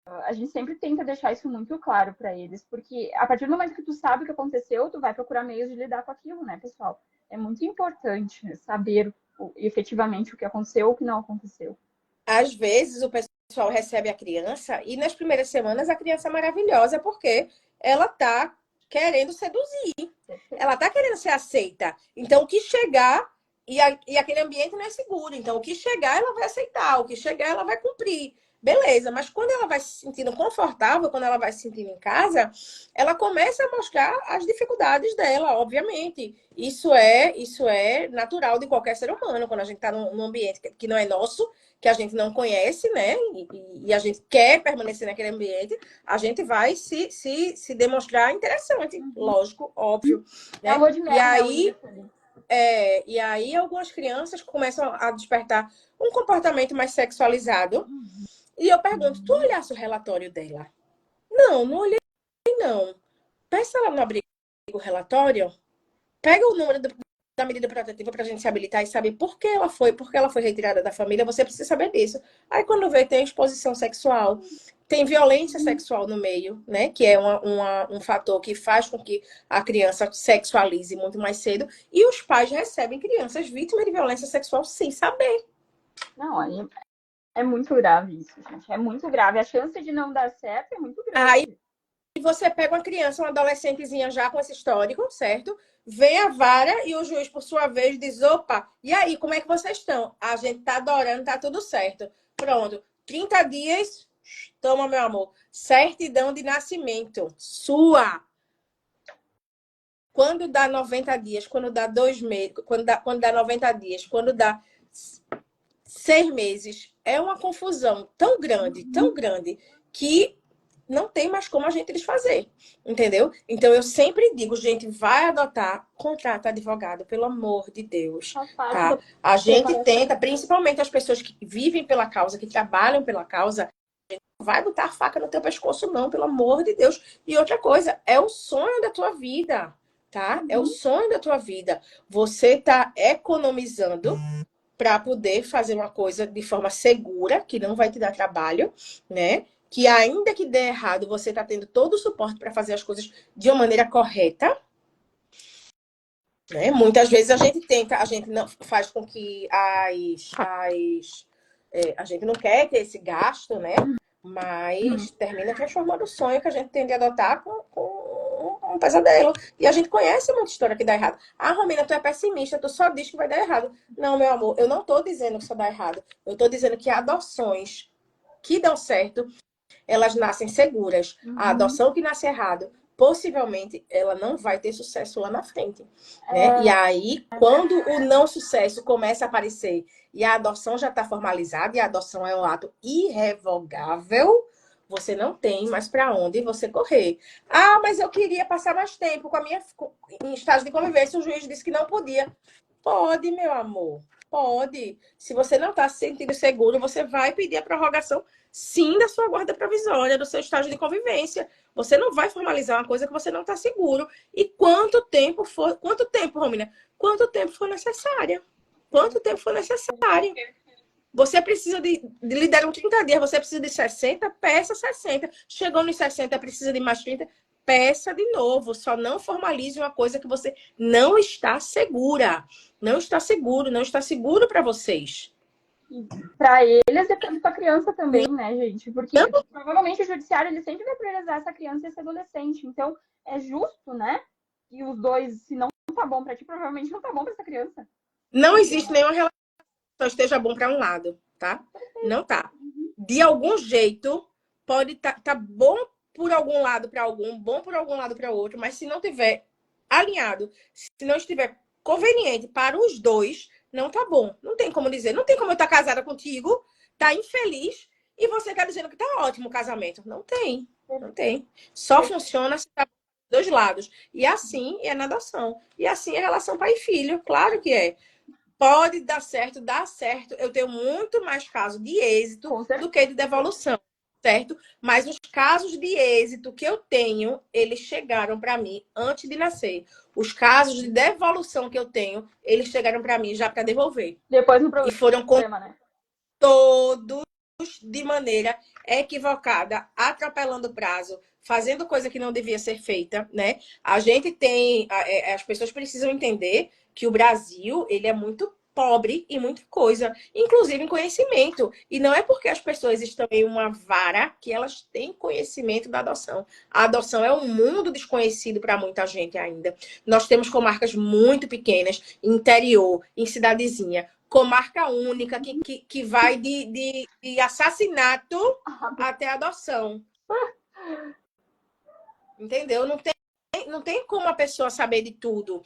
A gente sempre tenta deixar isso muito claro para eles, porque a partir do momento que tu sabe o que aconteceu, tu vai procurar meios de lidar com aquilo, né, pessoal? É muito importante saber efetivamente o que aconteceu ou o que não aconteceu. Às vezes o pessoal recebe a criança e nas primeiras semanas a criança é maravilhosa porque ela tá querendo seduzir, ela tá querendo ser aceita. Então o que chegar e aquele ambiente não é seguro. Então o que chegar ela vai aceitar, o que chegar ela vai cumprir. Beleza, mas quando ela vai se sentindo confortável, quando ela vai se sentindo em casa, ela começa a mostrar as dificuldades dela, obviamente. Isso é natural de qualquer ser humano. Quando a gente está num ambiente que não é nosso, que a gente não conhece, né? E a gente quer permanecer naquele ambiente, a gente vai se demonstrar interessante, lógico, óbvio. É a Né? lua de mel, E né, aí, e aí algumas crianças começam a despertar um comportamento mais sexualizado. E eu pergunto, tu olhasse o relatório dela? Não, não olhei, não. Peça lá no abrigo o relatório, pega o número da medida protetiva para a gente se habilitar e saber por que ela foi retirada da família, você precisa saber disso. Aí quando vê, tem exposição sexual, tem violência sexual no meio, né? Que é um fator que faz com que a criança sexualize muito mais cedo. E os pais recebem crianças vítimas de violência sexual sem saber. Não, aí é muito grave isso, gente. É muito grave. A chance de não dar certo é muito grande. Aí você pega uma criança, uma adolescentezinha já com esse histórico, certo? Vem a vara e o juiz, por sua vez, diz: opa, e aí, como é que vocês estão? A gente tá adorando, tá tudo certo. Pronto, 30 dias, toma, meu amor, certidão de nascimento, sua. Quando dá 90 dias, quando dá 2 meses, quando dá 90 dias, quando dá 6 meses, é uma confusão tão grande, que não tem mais como a gente desfazer, entendeu? Então eu sempre digo, gente, vai adotar, contrata advogado, pelo amor de Deus, tá? A gente tenta, principalmente as pessoas que vivem pela causa, que trabalham pela causa, não vai botar a faca no teu pescoço não, pelo amor de Deus. E outra coisa, é o sonho da tua vida, tá? É o sonho da tua vida. Você tá economizando para poder fazer uma coisa de forma segura, que não vai te dar trabalho, né? Que ainda que dê errado, você está tendo todo o suporte para fazer as coisas de uma maneira correta. Né? Muitas vezes a gente não faz com que a gente não quer ter esse gasto, né? Mas termina transformando o sonho que a gente tem de adotar com um pesadelo. E a gente conhece muita história que dá errado. Ah, Romina, tu é pessimista, tu só diz que vai dar errado. Não, meu amor, eu não estou dizendo que só dá errado. Eu estou dizendo que adoções que dão certo, elas nascem seguras. A adoção que nasce errado, possivelmente, ela não vai ter sucesso lá na frente. Né? E aí, quando o não sucesso começa a aparecer e a adoção já está formalizada, e a adoção é um ato irrevogável, você não tem mais para onde você correr. Ah, mas eu queria passar mais tempo em estágio de convivência, o juiz disse que não podia. Pode, meu amor, pode. Se você não está se sentindo seguro, você vai pedir a prorrogação, sim, da sua guarda provisória, do seu estágio de convivência. Você não vai formalizar uma coisa que você não está seguro. E quanto tempo, Romina? Quanto tempo for necessário. Quanto tempo for necessário. Você precisa lhe deram 30 dias, você precisa de 60, peça 60. Chegou nos 60, precisa de mais 30, peça de novo. Só não formalize uma coisa que você não está segura. Não está seguro, não está seguro para vocês. Para eles e para a criança também, né, gente? Não, Porque provavelmente o judiciário ele sempre vai priorizar essa criança e esse adolescente. Então, é justo, né? E os dois, se não tá bom para ti, provavelmente não tá bom para essa criança. não existe nenhuma relação que esteja bom para um lado, tá? Não tá. De algum jeito, pode tá bom por algum lado para algum, bom por algum lado para outro, mas se não tiver alinhado, se não estiver conveniente para os dois, não tá bom. Não tem como dizer, não tem como eu estar casada contigo, tá infeliz e você tá dizendo que tá ótimo o casamento. Não tem, não tem. Só funciona se tá dos dois lados. E assim é na adoção. E assim é a relação pai e filho, claro que é. Pode dar certo, dá certo. Eu tenho muito mais casos de êxito do que de devolução, certo? Mas os casos de êxito que eu tenho, eles chegaram para mim antes de nascer. Os casos de devolução que eu tenho, eles chegaram para mim já para devolver. Depois no problema, E foram né? todos de maneira equivocada, atropelando o prazo, fazendo coisa que não devia ser feita, né? A gente tem, as pessoas precisam entender que o Brasil, ele é muito pobre em muita coisa, inclusive em conhecimento. E não é porque as pessoas estão em uma vara que elas têm conhecimento da adoção. A adoção é um mundo desconhecido para muita gente ainda. Nós temos comarcas muito pequenas, interior, em cidadezinha, comarca única, que vai de assassinato até adoção. Entendeu? Não tem como a pessoa saber de tudo.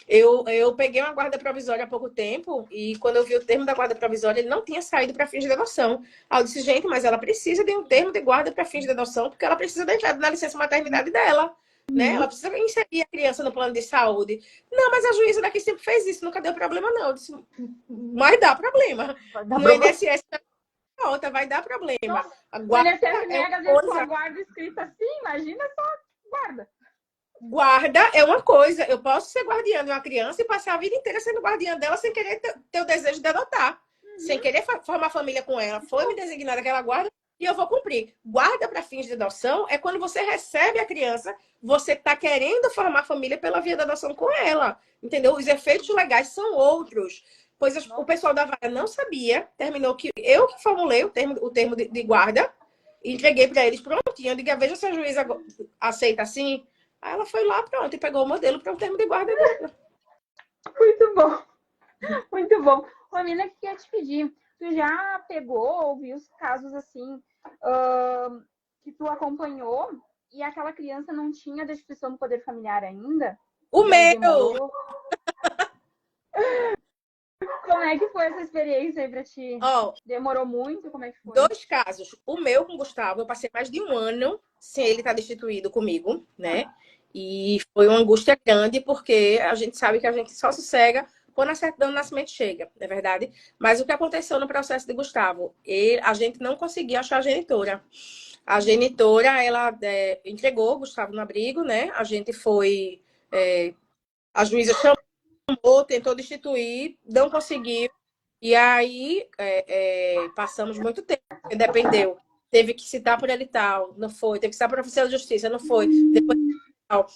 Eu peguei uma guarda provisória há pouco tempo e quando eu vi o termo da guarda provisória, ele não tinha saído para fins de adoção. Aí eu disse, gente, mas ela precisa de um termo de guarda para fins de adoção porque ela precisa da entrada na licença maternidade dela. Né? Ela precisa inserir a criança no plano de saúde. Não, mas a juíza daqui sempre fez isso, nunca deu problema, não. Eu disse, mas dá problema. No INSS outra, vai dar problema. Nossa, A o guarda INSS é nega, uma às vezes, com coisa. a guarda escrita assim, imagina só guarda. Guarda é uma coisa. Eu posso ser guardiã de uma criança e passar a vida inteira sendo guardiã dela sem querer ter o desejo de adotar. Sem querer formar família com ela. Foi me designada aquela guarda e eu vou cumprir. Guarda para fins de adoção é quando você recebe a criança, você está querendo formar família pela via da adoção com ela. Entendeu? Os efeitos legais são outros. Pois o pessoal da vara não sabia. Terminou que eu que formulei o termo de guarda e entreguei para eles prontinho. Eu digo, veja se a juíza aceita assim. Aí ela foi lá, pronto, e pegou o modelo para um termo de guarda dela. Muito bom. Muito bom. Romina, o que eu ia te pedir? Tu já pegou ou viu os casos assim que tu acompanhou e aquela criança não tinha destituição do poder familiar ainda? O meu! Demorou. Como é que foi essa experiência aí pra ti? Demorou muito? Como é que foi? 2 casos. O meu com o Gustavo, eu passei mais de 1 ano sem ele estar destituído comigo, né? E foi uma angústia grande, porque a gente sabe que a gente só sossega quando a certidão de nascimento chega, não é verdade? Mas o que aconteceu no processo de Gustavo? A gente não conseguia achar a genitora. A genitora, ela entregou o Gustavo no abrigo, né? A gente foi... a juíza chamou, tentou destituir, não conseguiu. E aí, passamos muito tempo, dependeu. Teve que citar por ele tal, não foi. Teve que citar para a oficina de justiça, não foi.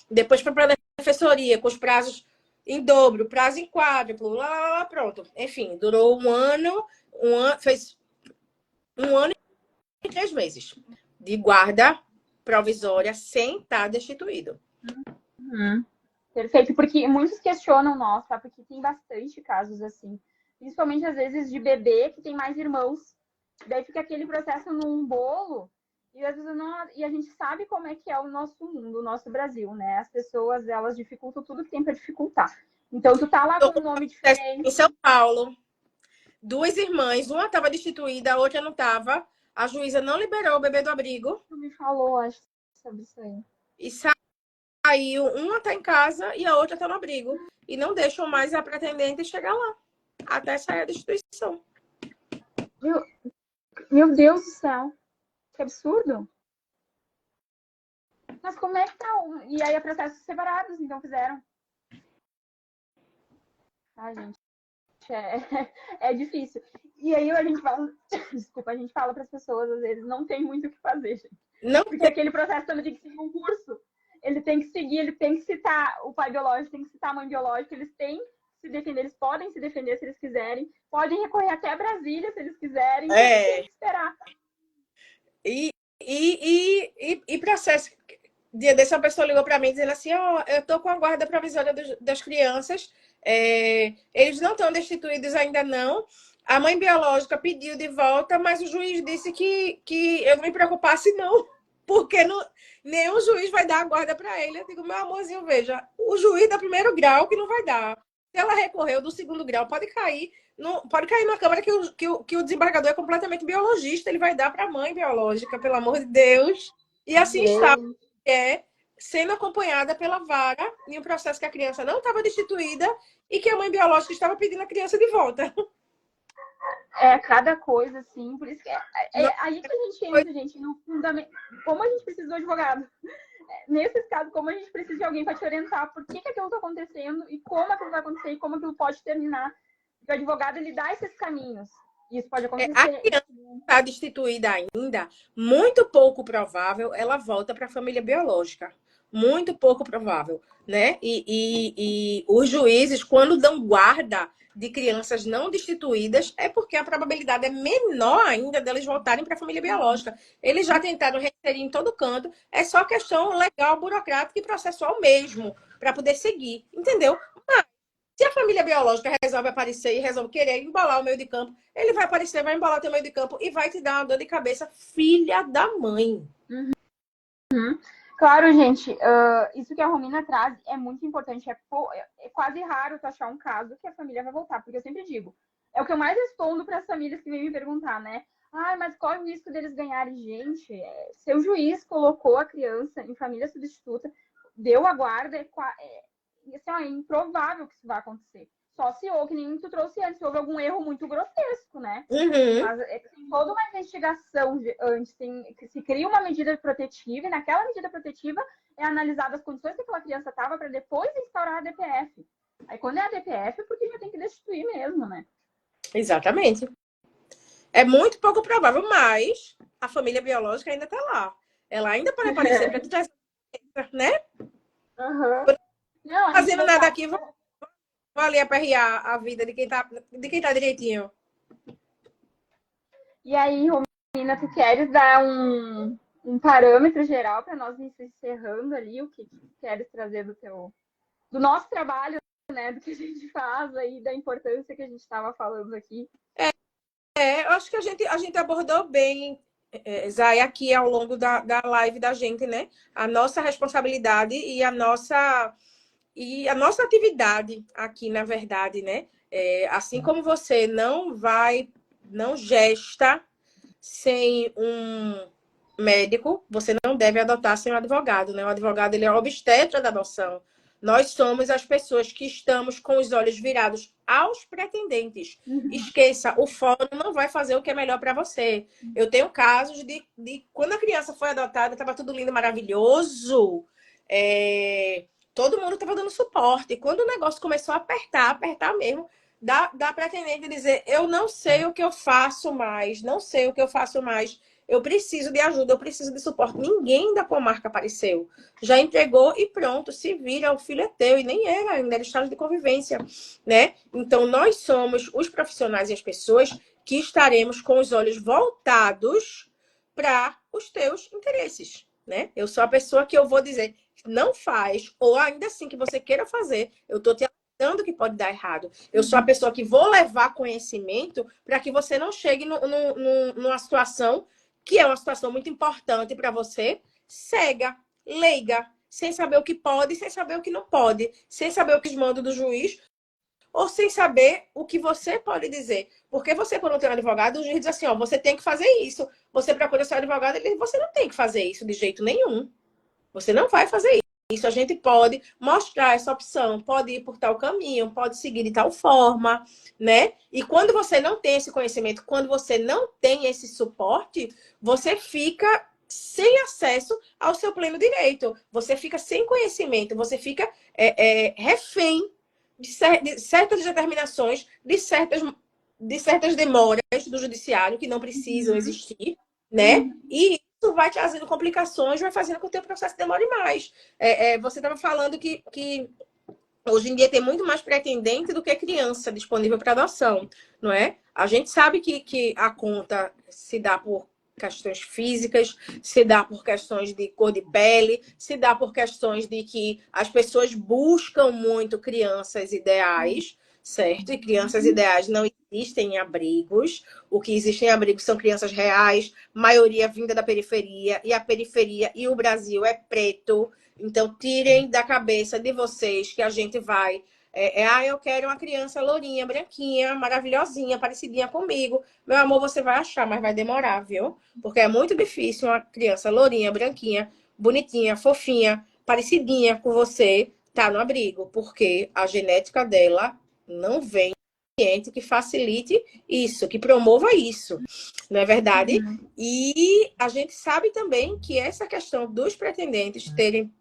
Depois foi para a defensoria, com os prazos em dobro, prazo em quádruplo, lá, pronto. Enfim, durou fez 1 ano e 3 meses de guarda provisória sem estar destituído. Perfeito, porque muitos questionam nós, tá? Porque tem bastante casos assim. Principalmente, às vezes, de bebê que tem mais irmãos. Daí fica aquele processo num bolo e às vezes não, e a gente sabe como é que é o nosso mundo, o nosso Brasil, né? As pessoas, elas dificultam tudo que tem para dificultar. Então, tu tá lá com um nome diferente. Em São Paulo, 2 irmãs, uma estava destituída, a outra não estava. A juíza não liberou o bebê do abrigo. Tu me falou, acho, sobre isso aí. E saiu, uma tá em casa e a outra tá no abrigo. E não deixam mais a pretendente chegar lá, até sair a destituição. Meu Deus do céu. Que absurdo. Mas como é que tá? E aí é processos separados, então fizeram. Ah, gente. É difícil. E aí a gente fala, desculpa, a gente fala para as pessoas, às vezes, não tem muito o que fazer, gente. Não Porque aquele processo também tem que ser um curso. ele tem que seguir, ele tem que citar o pai biológico, tem que citar a mãe biológica, eles têm que se defender, eles podem se defender se eles quiserem, podem recorrer até Brasília se eles quiserem, tem que esperar. E processo. Dia desse, uma pessoa ligou para mim dizendo assim: ó, eu tô com a guarda provisória das crianças, eles não estão destituídos ainda não. A mãe biológica pediu de volta, mas o juiz disse que eu não me preocupasse não, porque não, nenhum juiz vai dar a guarda para ele. Eu digo, meu amorzinho, veja, o juiz do primeiro grau que não vai dar. Se ela recorreu do segundo grau, pode cair na Câmara que o desembargador é completamente biologista, ele vai dar para a mãe biológica, pelo amor de Deus. E assim está, sendo acompanhada pela vara em um processo que a criança não estava destituída e que a mãe biológica estava pedindo a criança de volta. Cada coisa, assim, por isso que aí que a gente entra, gente, no fundamento. Como a gente precisa do advogado? Nesses casos, como a gente precisa de alguém para te orientar por que aquilo está acontecendo e como aquilo vai acontecer e como aquilo pode terminar. Porque o advogado, ele dá esses caminhos. E isso pode acontecer. A criança está destituída ainda, muito pouco provável ela volta para a família biológica. Muito pouco provável, né? E os juízes, quando dão guarda de crianças não destituídas, é porque a probabilidade é menor ainda deles voltarem para a família biológica. Eles já tentaram reinserir em todo canto, é só questão legal, burocrática e processual mesmo, para poder seguir, entendeu? Mas, se a família biológica resolve aparecer e resolve querer embolar o meio de campo, ele vai aparecer, vai embolar o teu meio de campo e vai te dar uma dor de cabeça, filha da mãe. Claro, gente, isso que a Romina traz é muito importante. É quase raro tu achar um caso que a família vai voltar, porque eu sempre digo, é o que eu mais respondo para as famílias que vêm me perguntar, né? Mas qual é o risco deles ganharem? Gente, seu juiz colocou a criança em família substituta, deu a guarda, é improvável que isso vai acontecer. Só se houve, que nem tu trouxe antes, se houve algum erro muito grotesco, né? Mas tem toda uma investigação antes, se cria uma medida protetiva, e naquela medida protetiva é analisada as condições que aquela criança estava para depois instaurar a DPF. Aí quando é a DPF é porque já tem que destituir mesmo, né? Exatamente. É muito pouco provável, mas a família biológica ainda está lá. Ela ainda pode aparecer para tu trazer, né? Não, fazendo nada aqui, vou ali aperrear a vida de quem tá direitinho. E aí, Romina, tu queres dar um parâmetro geral para nós encerrando ali o que tu queres trazer do nosso trabalho, né? Do que a gente faz aí, da importância que a gente estava falando aqui. Eu acho que a gente abordou bem, Zay, aqui ao longo da live da gente, né? A nossa responsabilidade e a nossa atividade aqui, na verdade, né? Assim como você não gesta sem um médico, você não deve adotar sem um advogado, né? O advogado, ele é o obstetra da adoção. Nós somos as pessoas que estamos com os olhos virados aos pretendentes. Esqueça, o fórum não vai fazer o que é melhor para você. Eu tenho casos de quando a criança foi adotada, estava tudo lindo, maravilhoso. Todo mundo estava dando suporte. E quando o negócio começou a apertar mesmo, da pretendente dizer, eu não sei o que eu faço mais, eu preciso de ajuda, eu preciso de suporte. Ninguém da comarca apareceu. Já entregou e pronto, se vira, o filho é teu. E nem era, ainda era estágio de convivência, né? Então, nós somos os profissionais e as pessoas que estaremos com os olhos voltados para os teus interesses, né? Eu sou a pessoa que eu vou dizer, não faz, ou ainda assim que você queira fazer, eu tô te alertando que pode dar errado. Eu sou a pessoa que vou levar conhecimento para que você não chegue numa situação que é uma situação muito importante para você, cega, leiga, sem saber o que pode, sem saber o que não pode, sem saber o que manda do juiz, ou sem saber o que você pode dizer. Porque você, quando tem um advogado, o juiz diz assim, ó, você tem que fazer isso. Você procura seu advogado, ele diz, você não tem que fazer isso de jeito nenhum. Você não vai fazer isso. A gente pode mostrar essa opção, pode ir por tal caminho, pode seguir de tal forma, né? E quando você não tem esse conhecimento, quando você não tem esse suporte, você fica sem acesso ao seu pleno direito. Você fica sem conhecimento, você fica refém de certas determinações, de certas demoras do judiciário que não precisam existir, né? E vai trazendo complicações, vai fazendo com que o teu processo demore mais. Você estava falando que hoje em dia tem muito mais pretendente do que criança disponível para adoção, não é? A gente sabe que a conta se dá por questões físicas, se dá por questões de cor de pele, se dá por questões de que as pessoas buscam muito crianças ideais, certo? E crianças ideais não existem em abrigos. O que existem em abrigos são crianças reais, maioria vinda da periferia, e a periferia e o Brasil é preto. Então, tirem da cabeça de vocês que a gente vai. Eu quero uma criança lourinha, branquinha, maravilhosinha, parecidinha comigo. Meu amor, você vai achar, mas vai demorar, viu? Porque é muito difícil uma criança lourinha, branquinha, bonitinha, fofinha, parecidinha com você, tá no abrigo. Porque a genética dela não vem ambiente que facilite isso, que promova isso, não é verdade? E a gente sabe também que essa questão dos pretendentes terem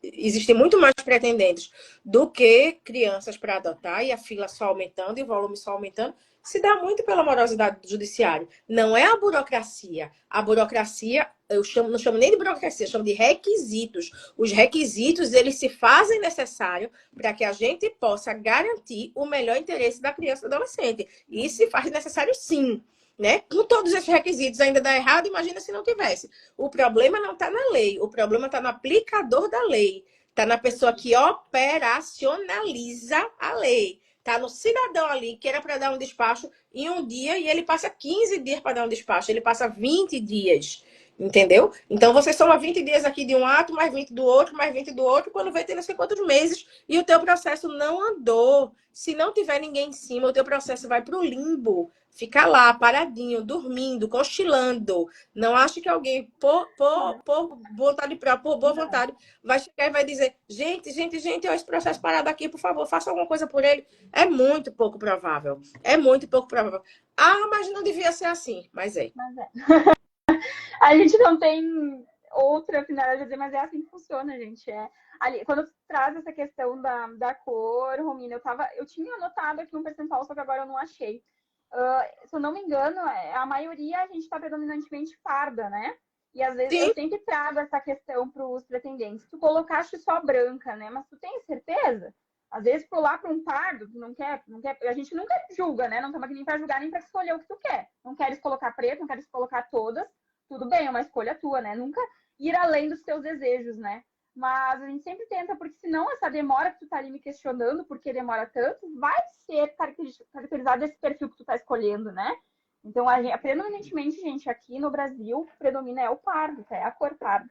existem muito mais pretendentes do que crianças para adotar, e a fila só aumentando e o volume só aumentando, se dá muito pela morosidade do judiciário. Não é a burocracia. A burocracia, não chamo nem de burocracia, eu chamo de requisitos. Os requisitos, eles se fazem necessário para que a gente possa garantir o melhor interesse da criança e do adolescente. E isso se faz necessário, sim. Né? Com todos esses requisitos ainda dá errado, imagina se não tivesse. O problema não está na lei, o problema está no aplicador da lei, está na pessoa que operacionaliza a lei, está no cidadão ali que era para dar um despacho em um dia e ele passa 15 dias para dar um despacho, ele passa 20 dias. Entendeu? Então você soma 20 dias aqui de um ato, mais 20 do outro, mais 20 do outro, quando vai ter não sei quantos meses e o teu processo não andou. Se não tiver ninguém em cima, o teu processo vai para o limbo. Fica lá, paradinho, dormindo, cochilando. Não acho que alguém, por vontade própria, por boa vontade, vai chegar e vai dizer: gente, ó, esse processo parado aqui, por favor, faça alguma coisa por ele. É muito pouco provável. É muito pouco provável. Ah, mas não devia ser assim. Mas é. A gente não tem outra finalidade de dizer, mas é assim que funciona, gente. Ali, quando tu traz essa questão da cor, Romina, eu tinha anotado aqui um percentual, só que agora eu não achei. Se eu não me engano, a maioria a gente está predominantemente parda, né? E às vezes eu sempre trago essa questão para os pretendentes. Tu colocaste só branca, né? Mas tu tem certeza? Às vezes, pular para um pardo, tu não quer, a gente nunca julga, né? Não estamos aqui nem para julgar, nem para escolher o que tu quer. Não queres colocar preto, não queres colocar todas, tudo bem, é uma escolha tua, né? Nunca ir além dos teus desejos, né? Mas a gente sempre tenta, porque senão essa demora que tu tá ali me questionando, por que demora tanto, vai ser caracterizado esse perfil que tu tá escolhendo, né? Então, predominantemente, gente, aqui no Brasil, predomina é o pardo, é a cor parda.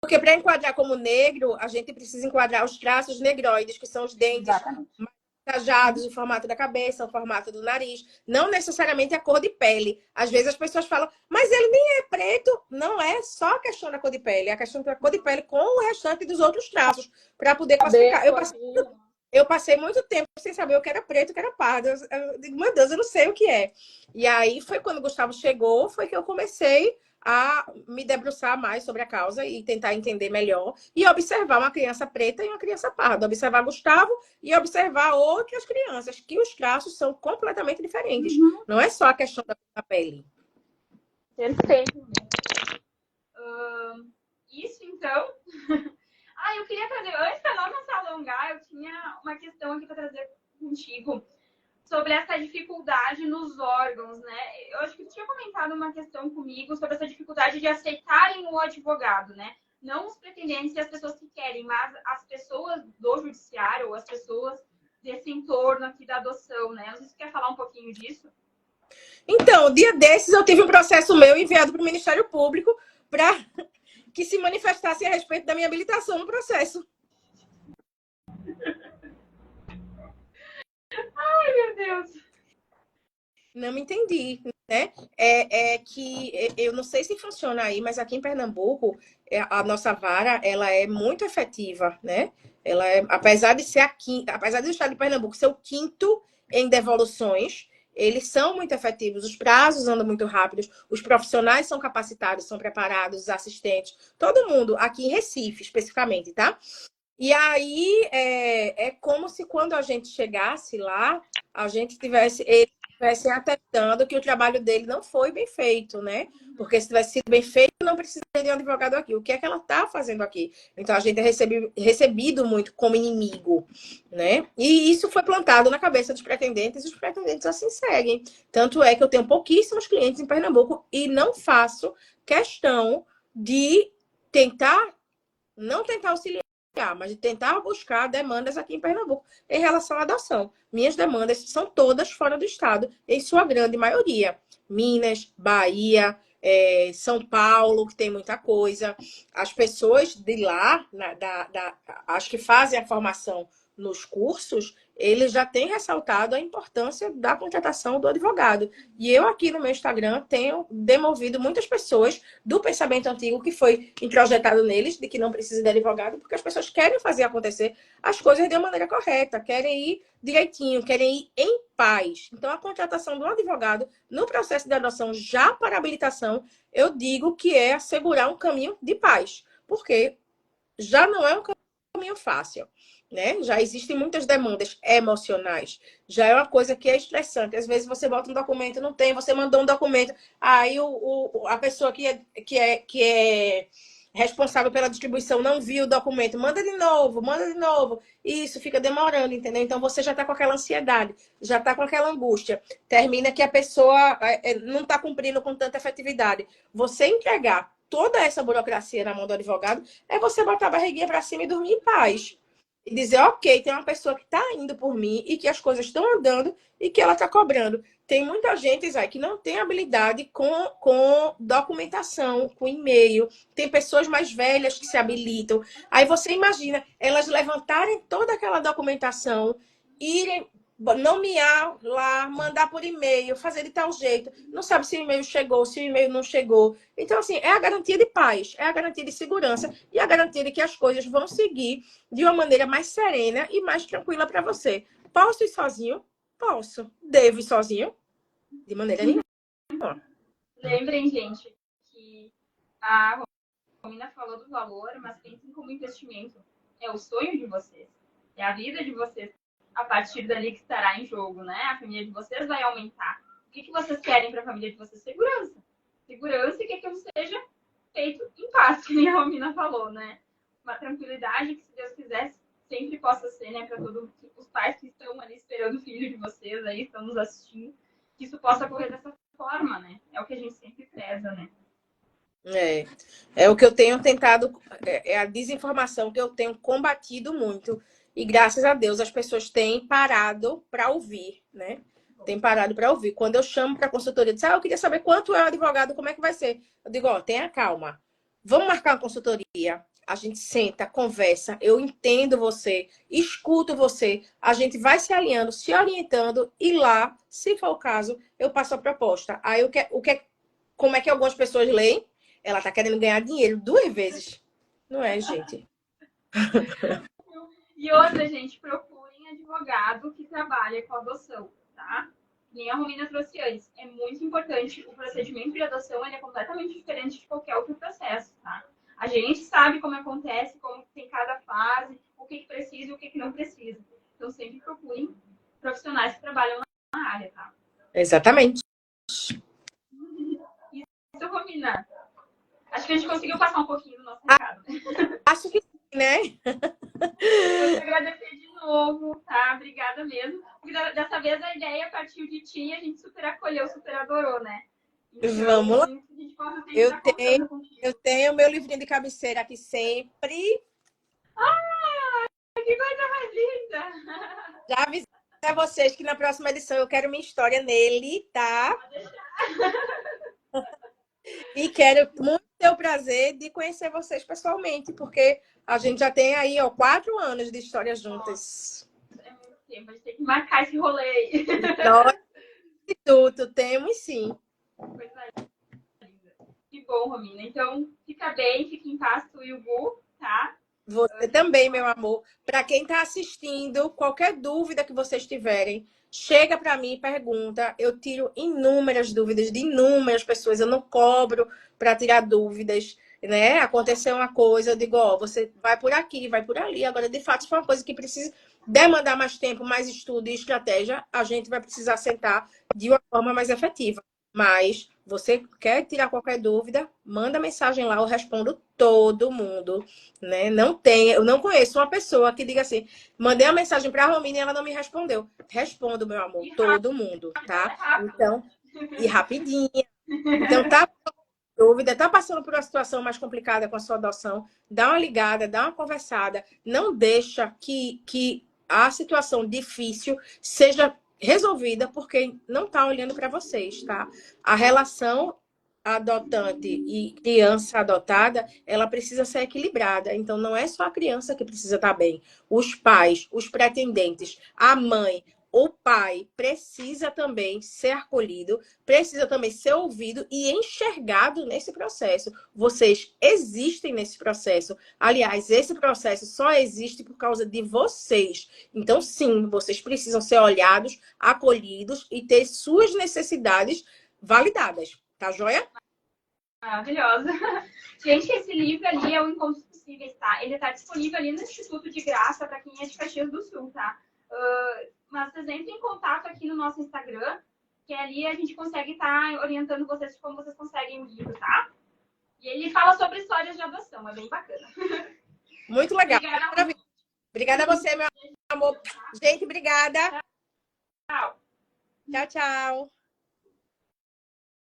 Porque para enquadrar como negro, a gente precisa enquadrar os traços negroides, que são os dentes Exatamente. mais tajados, o formato da cabeça, o formato do nariz, não necessariamente a cor de pele. Às vezes as pessoas falam, mas ele nem é preto. Não é só a questão da cor de pele, é a questão da cor de pele com o restante dos outros traços, para poder classificar. Eu passei muito tempo sem saber o que era preto e o que era pardo. Eu digo, meu Deus, eu não sei o que é. E aí foi quando o Gustavo chegou, foi que eu comecei a me debruçar mais sobre a causa e tentar entender melhor e observar uma criança preta e uma criança parda. Observar Gustavo e observar outras crianças, que os traços são completamente diferentes. Uhum. Não é só a questão da pele. Perfeito. Isso, então... eu queria trazer, antes para nós não se alongar, eu tinha uma questão aqui para trazer contigo sobre essa dificuldade nos órgãos, né? Eu acho que tu tinha comentado uma questão comigo sobre essa dificuldade de aceitarem o advogado, né? Não os pretendentes e as pessoas que querem, mas as pessoas do judiciário ou as pessoas desse entorno aqui da adoção, né? Não sei se você quer falar um pouquinho disso. Então, dia desses eu tive um processo meu enviado para o Ministério Público para que se manifestasse a respeito da minha habilitação no processo. Ai, meu Deus! Não me entendi, né? Que eu não sei se funciona aí, mas aqui em Pernambuco a nossa vara ela é muito efetiva, né? Ela apesar de ser apesar do estado de Pernambuco ser o quinto em devoluções, eles são muito efetivos, os prazos andam muito rápidos, os profissionais são capacitados, são preparados, os assistentes, todo mundo aqui em Recife especificamente, tá? E aí é como se quando a gente chegasse lá, a gente tivesse estivessem atestando que o trabalho dele não foi bem feito, né? Porque se tivesse sido bem feito, não precisaria de um advogado aqui. O que é que ela está fazendo aqui? Então, a gente é recebido muito como inimigo, né? E isso foi plantado na cabeça dos pretendentes, e os pretendentes assim seguem. Tanto é que eu tenho pouquíssimos clientes em Pernambuco e não faço questão de tentar, não tentar auxiliar, mas de tentar buscar demandas aqui em Pernambuco em relação à adoção. Minhas demandas são todas fora do estado, em sua grande maioria. Minas, Bahia, São Paulo, que tem muita coisa. As pessoas de lá, as que fazem a formação nos cursos, eles já têm ressaltado a importância da contratação do advogado. E eu aqui no meu Instagram tenho demovido muitas pessoas do pensamento antigo que foi introjetado neles, de que não precisa de advogado, porque as pessoas querem fazer acontecer as coisas de uma maneira correta, querem ir direitinho, querem ir em paz. Então, a contratação de um advogado no processo de adoção já para habilitação, eu digo que é assegurar um caminho de paz, porque já não é um caminho fácil, né? Já existem muitas demandas emocionais. Já é uma coisa que é estressante. Às vezes você bota um documento e não tem, você mandou um documento, aí a pessoa que é responsável pela distribuição não viu o documento, manda de novo, manda de novo. E isso fica demorando, entendeu? Então você já está com aquela ansiedade, já está com aquela angústia. Termina que a pessoa não está cumprindo com tanta efetividade. Você entregar toda essa burocracia na mão do advogado é você botar a barriguinha para cima e dormir em paz. E dizer, ok, tem uma pessoa que está indo por mim e que as coisas estão andando e que ela está cobrando. Tem muita gente, Zay, que não tem habilidade com documentação, com e-mail. Tem pessoas mais velhas que se habilitam. Aí você imagina elas levantarem toda aquela documentação, irem nomear lá, mandar por e-mail, fazer de tal jeito. Não sabe se o e-mail chegou, se o e-mail não chegou. Então, assim, é a garantia de paz, é a garantia de segurança e a garantia de que as coisas vão seguir de uma maneira mais serena e mais tranquila para você. Posso ir sozinho? Posso. Devo ir sozinho? De maneira nenhuma. Lembrem, gente, que a Romina falou do valor, mas pensem como investimento. É o sonho de vocês. É a vida de vocês. A partir dali que estará em jogo, né? A família de vocês vai aumentar. O que vocês querem para a família de vocês? Segurança. Segurança e que aquilo seja feito em paz, que nem a Romina falou, né? Uma tranquilidade que, se Deus quiser, sempre possa ser, né? Para todos os pais que estão ali esperando o filho de vocês, aí estão nos assistindo, que isso possa ocorrer dessa forma, né? É o que a gente sempre preza, né? É o que eu tenho tentado, é a desinformação que eu tenho combatido muito. E graças a Deus as pessoas têm parado para ouvir, né? Tem parado para ouvir. Quando eu chamo para consultoria, diz, eu queria saber quanto é o advogado, como é que vai ser? Eu digo, tenha calma. Vamos marcar uma consultoria. A gente senta, conversa, eu entendo você, escuto você, a gente vai se alinhando, se orientando e lá, se for o caso, eu passo a proposta. Aí como é que algumas pessoas leem? Ela tá querendo ganhar dinheiro 2 vezes. Não é, gente? E outra, gente, procurem advogado que trabalha com adoção, tá? Nem a Romina trouxe antes. É muito importante. O procedimento de adoção ele é completamente diferente de qualquer outro processo, tá? A gente sabe como acontece, como tem cada fase, o que precisa e o que não precisa. Então, sempre procurem profissionais que trabalham na área, tá? Exatamente. Isso, Romina. Acho que a gente conseguiu passar um pouquinho do nosso recado. Acho que sim, né? Vou te agradecer de novo, tá? Obrigada mesmo. Porque dessa vez a ideia partiu de ti e a gente super acolheu, super adorou, né? Então, vamos lá. Eu Eu tenho meu livrinho de cabeceira aqui sempre. Que coisa mais linda! Já avisei a vocês que na próxima edição eu quero minha história nele, tá? E quero muito ter o prazer de conhecer vocês pessoalmente, porque a gente já tem aí, 4 anos de história juntas. É muito tempo, a gente tem que marcar esse rolê aí. Nós, Instituto, temos sim. Coisa linda. Que bom, Romina. Então, fica bem, fica em paz, tu e o Gu, tá? Você também, meu amor. Para quem está assistindo, qualquer dúvida que vocês tiverem, chega para mim e pergunta. Eu tiro inúmeras dúvidas de inúmeras pessoas. Eu não cobro para tirar dúvidas, né? Aconteceu uma coisa, eu digo, você vai por aqui, vai por ali. Agora, de fato, se for uma coisa que precisa demandar mais tempo, mais estudo e estratégia, a gente vai precisar sentar de uma forma mais efetiva. Mas você quer tirar qualquer dúvida, manda mensagem lá, eu respondo todo mundo, né? Eu não conheço uma pessoa que diga assim, mandei a mensagem para a Romina e ela não me respondeu. Respondo, meu amor, todo mundo, tá? Então, e rapidinho. Então, tá dúvida, tá passando por uma situação mais complicada com a sua adoção, dá uma ligada, dá uma conversada, não deixa que a situação difícil seja resolvida porque não está olhando para vocês, tá? A relação adotante e criança adotada, ela precisa ser equilibrada. Então, não é só a criança que precisa estar bem. Os pais, os pretendentes, a mãe, o pai precisa também ser acolhido, precisa também ser ouvido e enxergado nesse processo. Vocês existem nesse processo. Aliás, esse processo só existe por causa de vocês. Então, sim, vocês precisam ser olhados, acolhidos e ter suas necessidades validadas. Tá joia? Maravilhosa. Gente, esse livro ali é o Encontros Possíveis, tá? Ele tá disponível ali no Instituto de Graça para quem é de Caxias do Sul, tá? Mas vocês entrem em contato aqui no nosso Instagram, que ali a gente consegue estar orientando vocês de como vocês conseguem o livro, tá? E ele fala sobre histórias de adoção, é bem bacana. Muito legal. Obrigada a você, meu amor. Gente, obrigada. Tchau. Tchau, tchau.